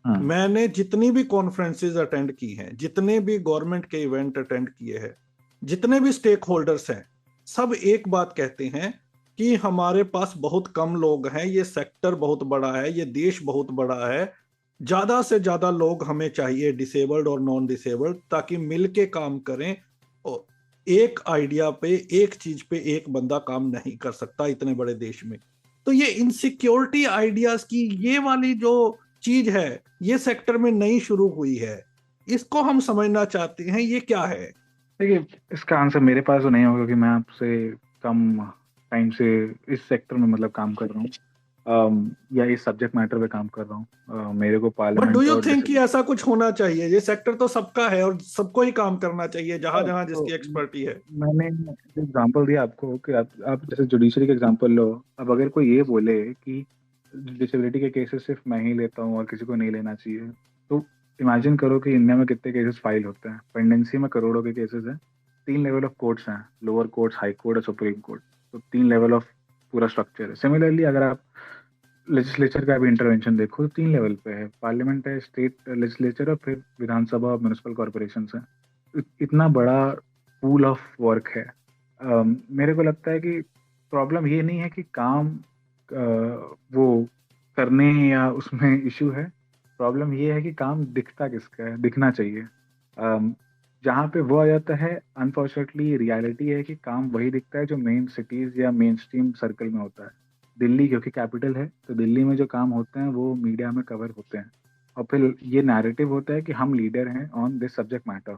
मैंने जितनी भी कॉन्फ्रेंसेज अटेंड की हैं, जितने भी गवर्नमेंट के इवेंट अटेंड किए हैं, जितने भी स्टेक होल्डर्स हैं, सब एक बात कहते हैं कि हमारे पास बहुत कम लोग हैं, ये सेक्टर बहुत बड़ा है, ये देश बहुत बड़ा है, ज्यादा से ज्यादा लोग हमें चाहिए डिसेबल्ड और नॉन डिसेबल्ड, ताकि मिलके काम करें। और एक आइडिया पे, एक चीज पे एक बंदा काम नहीं कर सकता इतने बड़े देश में। तो ये इनसिक्योरिटी आइडियाज की ये वाली जो चीज है, ये सेक्टर में नई शुरू हुई है, इसको हम समझना चाहते हैं, ये क्या है? देखिए, इसका आंसर मेरे पास तो नहीं होगा क्योंकि मैं आपसे कम टाइम से इस सेक्टर में मतलब काम कर रहा हूँ, या इस सब्जेक्ट मैटर पे काम कर रहा हूँ। मेरे को बट पार्लियामेंट डू यू और थिंक कि ऐसा कुछ होना चाहिए? ये सेक्टर तो सबका है और सबको ही काम करना चाहिए जहां जहां तो जिसकी एक्सपर्टी है। मैंने जो एग्जांपल दिया आपको कि आप जैसे जुडिशरी का एग्जांपल लो। अब अगर कोई ये बोले कि डिसेबिलिटी के केसेस सिर्फ मैं ही लेता हूँ और किसी को नहीं लेना चाहिए, तो इमेजिन करो कि इंडिया में कितने केसेस फाइल होते हैं। पेंडेंसी में करोड़ों के केसेस हैं। 3 लेवल ऑफ कोर्ट्स हैं, लोअर कोर्ट्स, हाई कोर्ट और सुप्रीम कोर्ट। तो 3 लेवल ऑफ पूरा स्ट्रक्चर है। सिमिलरली अगर आप लेजिस्लेचर का भी इंटरवेंशन देखो तो 3 लेवल पे है, पार्लियामेंट है, स्टेट लेजिस्लेचर और फिर विधानसभा और म्यूनिसिपल कॉर्पोरेशन है। इतना बड़ा पूल ऑफ वर्क है। मेरे को लगता है कि प्रॉब्लम ये नहीं है कि काम वो करने या उसमें इशू है। प्रॉब्लम ये है कि काम दिखता किसका है, दिखना चाहिए। जहाँ पे वो आ जाता है, अनफॉर्चुनेटली रियलिटी है कि काम वही दिखता है जो मेन सिटीज या मेन स्ट्रीम सर्कल में होता है। दिल्ली क्योंकि कैपिटल है, तो दिल्ली में जो काम होते हैं वो मीडिया में कवर होते हैं, और फिर ये नैरेटिव होता है कि हम लीडर हैं ऑन दिस सब्जेक्ट मैटर।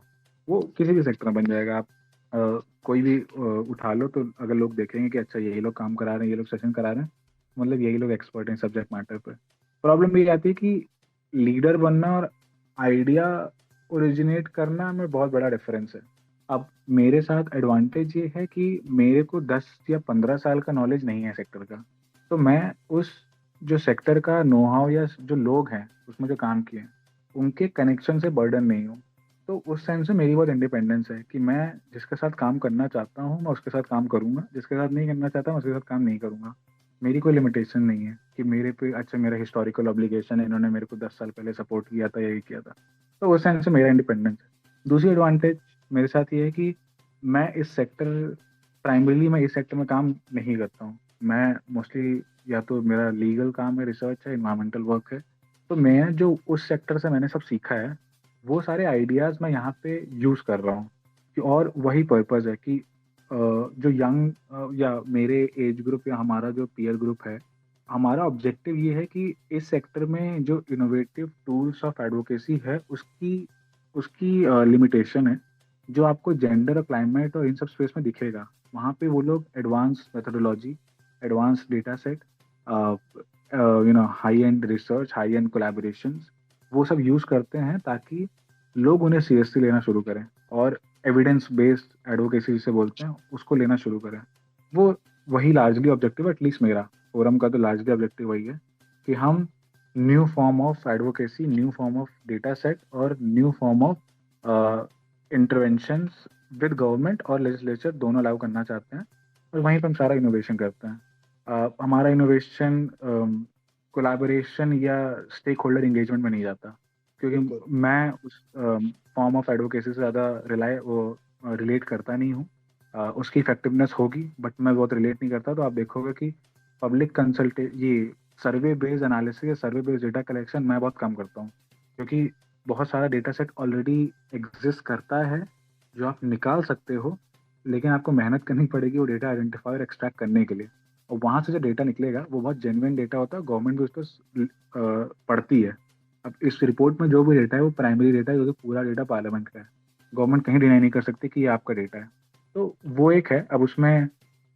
वो किसी भी सेक्टर में बन जाएगा। आप कोई भी उठा लो, तो अगर लोग देखेंगे कि अच्छा यही लोग काम करा रहे हैं, ये लोग सेशन करा रहे हैं, मतलब यही लोग एक्सपर्ट हैं सब्जेक्ट मैटर पे। प्रॉब्लम ये आती है कि लीडर बनना और आइडिया ओरिजिनेट करना में बहुत बड़ा डिफरेंस है। अब मेरे साथ एडवांटेज ये है कि मेरे को 10 या 15 साल का नॉलेज नहीं है सेक्टर का, तो मैं उस जो सेक्टर का नो हाउ या जो लोग हैं उसमें जो काम किए उनके कनेक्शन से बर्डन नहीं हूँ। तो उस सेंस से मेरी बहुत इंडिपेंडेंस है कि मैं जिसके साथ काम करना चाहता हूँ मैं उसके साथ काम करूंगा, जिसके साथ नहीं करना चाहता मैं उसके साथ काम नहीं करूंगा। मेरी कोई लिमिटेशन नहीं है कि मेरे पे अच्छा मेरा हिस्टोरिकल ऑब्लिगेशन है, इन्होंने मेरे को 10 साल पहले सपोर्ट किया था या ये किया था। तो उस सेंस से मेरा इंडिपेंडेंस है। दूसरी एडवांटेज मेरे साथ ये है कि मैं इस सेक्टर में काम नहीं करता हूँ। मैं मोस्टली या तो मेरा लीगल काम है, रिसर्च है, इन्वायरमेंटल वर्क है। तो मैं जो उस सेक्टर से मैंने सब सीखा है वो सारे आइडियाज मैं यहाँ पे यूज कर रहा हूँ। और वही पर्पस है कि जो यंग या मेरे एज ग्रुप या हमारा जो पीयर ग्रुप है, हमारा ऑब्जेक्टिव ये है कि इस सेक्टर में जो इनोवेटिव टूल्स ऑफ एडवोकेसी है उसकी उसकी लिमिटेशन है। जो आपको जेंडर और क्लाइमेट और इन सब स्पेस में दिखेगा, वहाँ पे वो लोग advance methodology, advance data set, high and research, high and collaborations, वो सब यूज करते हैं ताकि लोग उन्हें सीरियसली लेना शुरू करें और एविडेंस बेस्ड एडवोकेसी जिसे बोलते हैं उसको लेना शुरू करें। वो वही लार्जली ऑब्जेक्टिव है, एटलीस्ट मेरा फोरम का तो लार्जली ऑब्जेक्टिव वही है कि हम new form of advocacy, new form of data set और new form of interventions with government और लेजिस्लेचर दोनों लागू करना चाहते हैं, और वहीं पर हम सारा इनोवेशन करते हैं। हमारा इनोवेशन कोलैबोरेशन या स्टेक होल्डर एंगेजमेंट में नहीं जाता, क्योंकि मैं उस फॉर्म ऑफ एडवोकेसी से ज़्यादा रिलेट करता नहीं हूँ। उसकी इफेक्टिवनेस होगी बट मैं बहुत रिलेट नहीं करता। तो आप देखोगे कि पब्लिक ये सर्वे बेस्ड एनालिसिस या सर्वे बेस्ड डेटा कलेक्शन मैं बहुत कम करता हूँ, क्योंकि बहुत सारा डेटा सेट ऑलरेडी एग्जिस्ट करता है जो आप निकाल सकते हो, लेकिन आपको मेहनत करनी पड़ेगी वो डेटा आइडेंटिफाई और एक्सट्रैक्ट करने के लिए। और वहाँ से जो डेटा निकलेगा वो बहुत जेन्युइन डेटा होता है, गवर्नमेंट भी उस पर पढ़ती है। अब इस रिपोर्ट में जो भी डेटा है वो प्राइमरी डेटा है, जो पूरा डेटा पार्लियामेंट का है। गवर्नमेंट कहीं डिनाई नहीं कर सकती कि ये आपका डेटा है। तो वो एक है। अब उसमें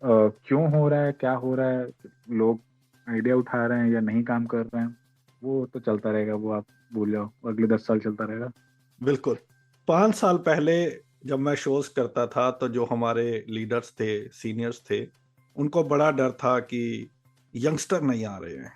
क्यों हो रहा है, क्या हो रहा है, लोग आइडिया उठा रहे हैं या नहीं काम कर रहे हैं, वो तो चलता रहेगा। वो आप भूल जाओ, अगले 10 साल चलता रहेगा। बिल्कुल। 5 साल पहले जब मैं शोज करता था तो जो हमारे लीडर्स थे, सीनियर्स थे, उनको बड़ा डर था कि यंगस्टर नहीं आ रहे हैं,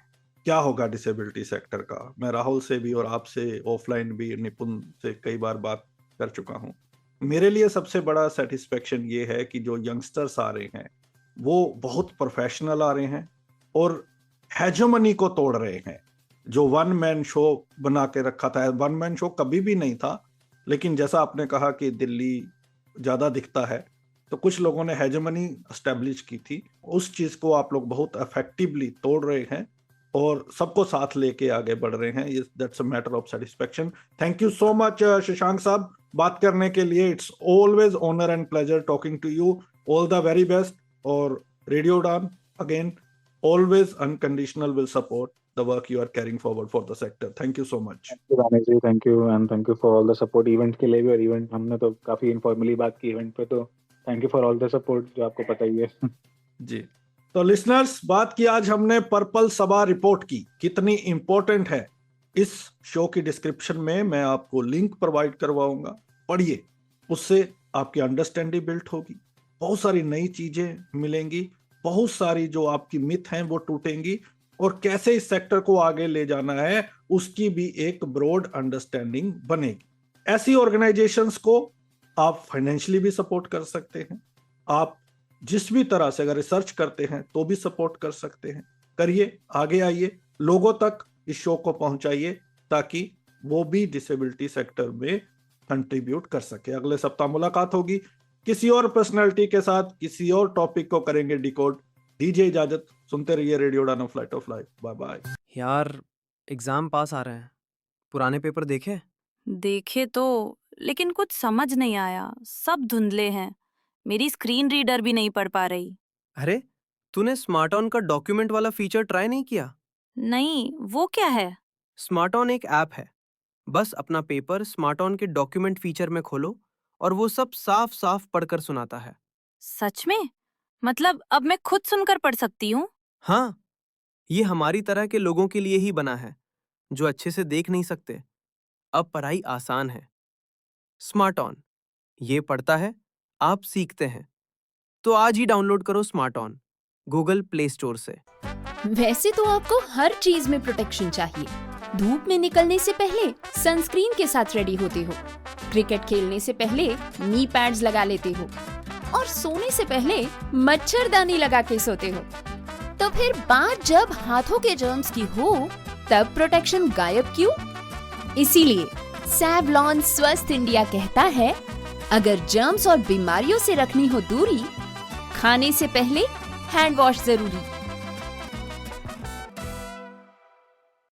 क्या होगा डिसेबिलिटी सेक्टर का। मैं राहुल से भी और आपसे ऑफलाइन भी, निपुण से कई बार बात कर चुका हूँ। मेरे लिए सबसे बड़ा सेटिस्फेक्शन ये है कि जो यंगस्टर्स आ रहे हैं वो बहुत प्रोफेशनल आ रहे हैं और हेजेमनी को तोड़ रहे हैं। जो वन मैन शो बना के रखा था, वन मैन शो कभी भी नहीं था, लेकिन जैसा आपने कहा कि दिल्ली ज्यादा दिखता है, तो कुछ लोगों ने हेजेमनी एस्टेब्लिश की थी। उस चीज को आप लोग बहुत इफेक्टिवली तोड़ रहे हैं और सबको साथ लेके आगे बढ़ रहे हैं। That's a matter of satisfaction. Thank you so much Shashank साहब बात करने के लिए। It's always honour and pleasure talking to you. All the very best. और radio Udaan again always unconditional will support the work you are carrying forward for the sector. Thank you so much. Ramesh ji, thank you and thank you for all the support event के लिए भी, और event हमने तो काफी informally बात की event पे, तो thank you for all the support, जो आपको पता ही है। जी, तो लिसनर्स, बात की आज हमने पर्पल सभा रिपोर्ट की, कितनी इंपॉर्टेंट है। इस शो की डिस्क्रिप्शन में मैं आपको लिंक प्रोवाइड करवाऊंगा, पढ़िए, उससे आपकी अंडरस्टैंडिंग बिल्ड होगी, बहुत सारी नई चीजें मिलेंगी, बहुत सारी जो आपकी मिथ हैं वो टूटेंगी, और कैसे इस सेक्टर को आगे ले जाना है उसकी भी एक ब्रॉड अंडरस्टैंडिंग बनेगी। ऐसी ऑर्गेनाइजेशंस को आप फाइनेंशियली भी सपोर्ट कर सकते हैं, आप जिस भी तरह से अगर रिसर्च करते हैं तो भी सपोर्ट कर सकते हैं। करिए, आगे आइए, लोगों तक इस शो को पहुंचाइए ताकि वो भी डिसेबिलिटी सेक्टर में कंट्रीब्यूट कर सके। अगले सप्ताह मुलाकात होगी किसी और पर्सनैलिटी के साथ, किसी और टॉपिक को करेंगे डिकोड। दीजिए इजाजत, सुनते रहिए radio Udaan flight of life. Bye bye. यार एग्जाम पास आ रहे हैं, पुराने पेपर देखे? देखे तो, लेकिन कुछ समझ नहीं आया, सब धुंधले हैं। मेरी स्क्रीन रीडर भी नहीं पढ़ पा रही। अरे तूने स्मार्ट ऑन का डॉक्यूमेंट वाला फीचर ट्राई नहीं किया? नहीं, वो क्या है? स्मार्ट ऑन एक ऐप है, बस अपना पेपर स्मार्ट ऑन के डॉक्यूमेंट फीचर में खोलो और वो सब साफ साफ पढ़कर सुनाता है। सच में? मतलब अब मैं खुद सुनकर पढ़ सकती हूँ? हाँ, ये हमारी तरह के लोगों के लिए ही बना है जो अच्छे से देख नहीं सकते। अब पढ़ाई आसान है। स्मार्ट ऑन, ये पढ़ता है, आप सीखते हैं। तो आज ही डाउनलोड करो smart on Google play store से। वैसे तो आपको हर चीज में प्रोटेक्शन चाहिए। धूप में निकलने से पहले सनस्क्रीन के साथ रेडी होते हो, क्रिकेट खेलने से पहले नी पैड्स लगा लेते हो, और सोने से पहले मच्छरदानी लगा के सोते हो। तो फिर बात जब हाथों के जर्म्स की हो, तब प्रोटेक्शन गायब क्यों? इसीलिए सैवलॉन स्वस्थ इंडिया कहता है, अगर जर्म्स और बीमारियों से रखनी हो दूरी, खाने से पहले हैंड वॉश जरूरी।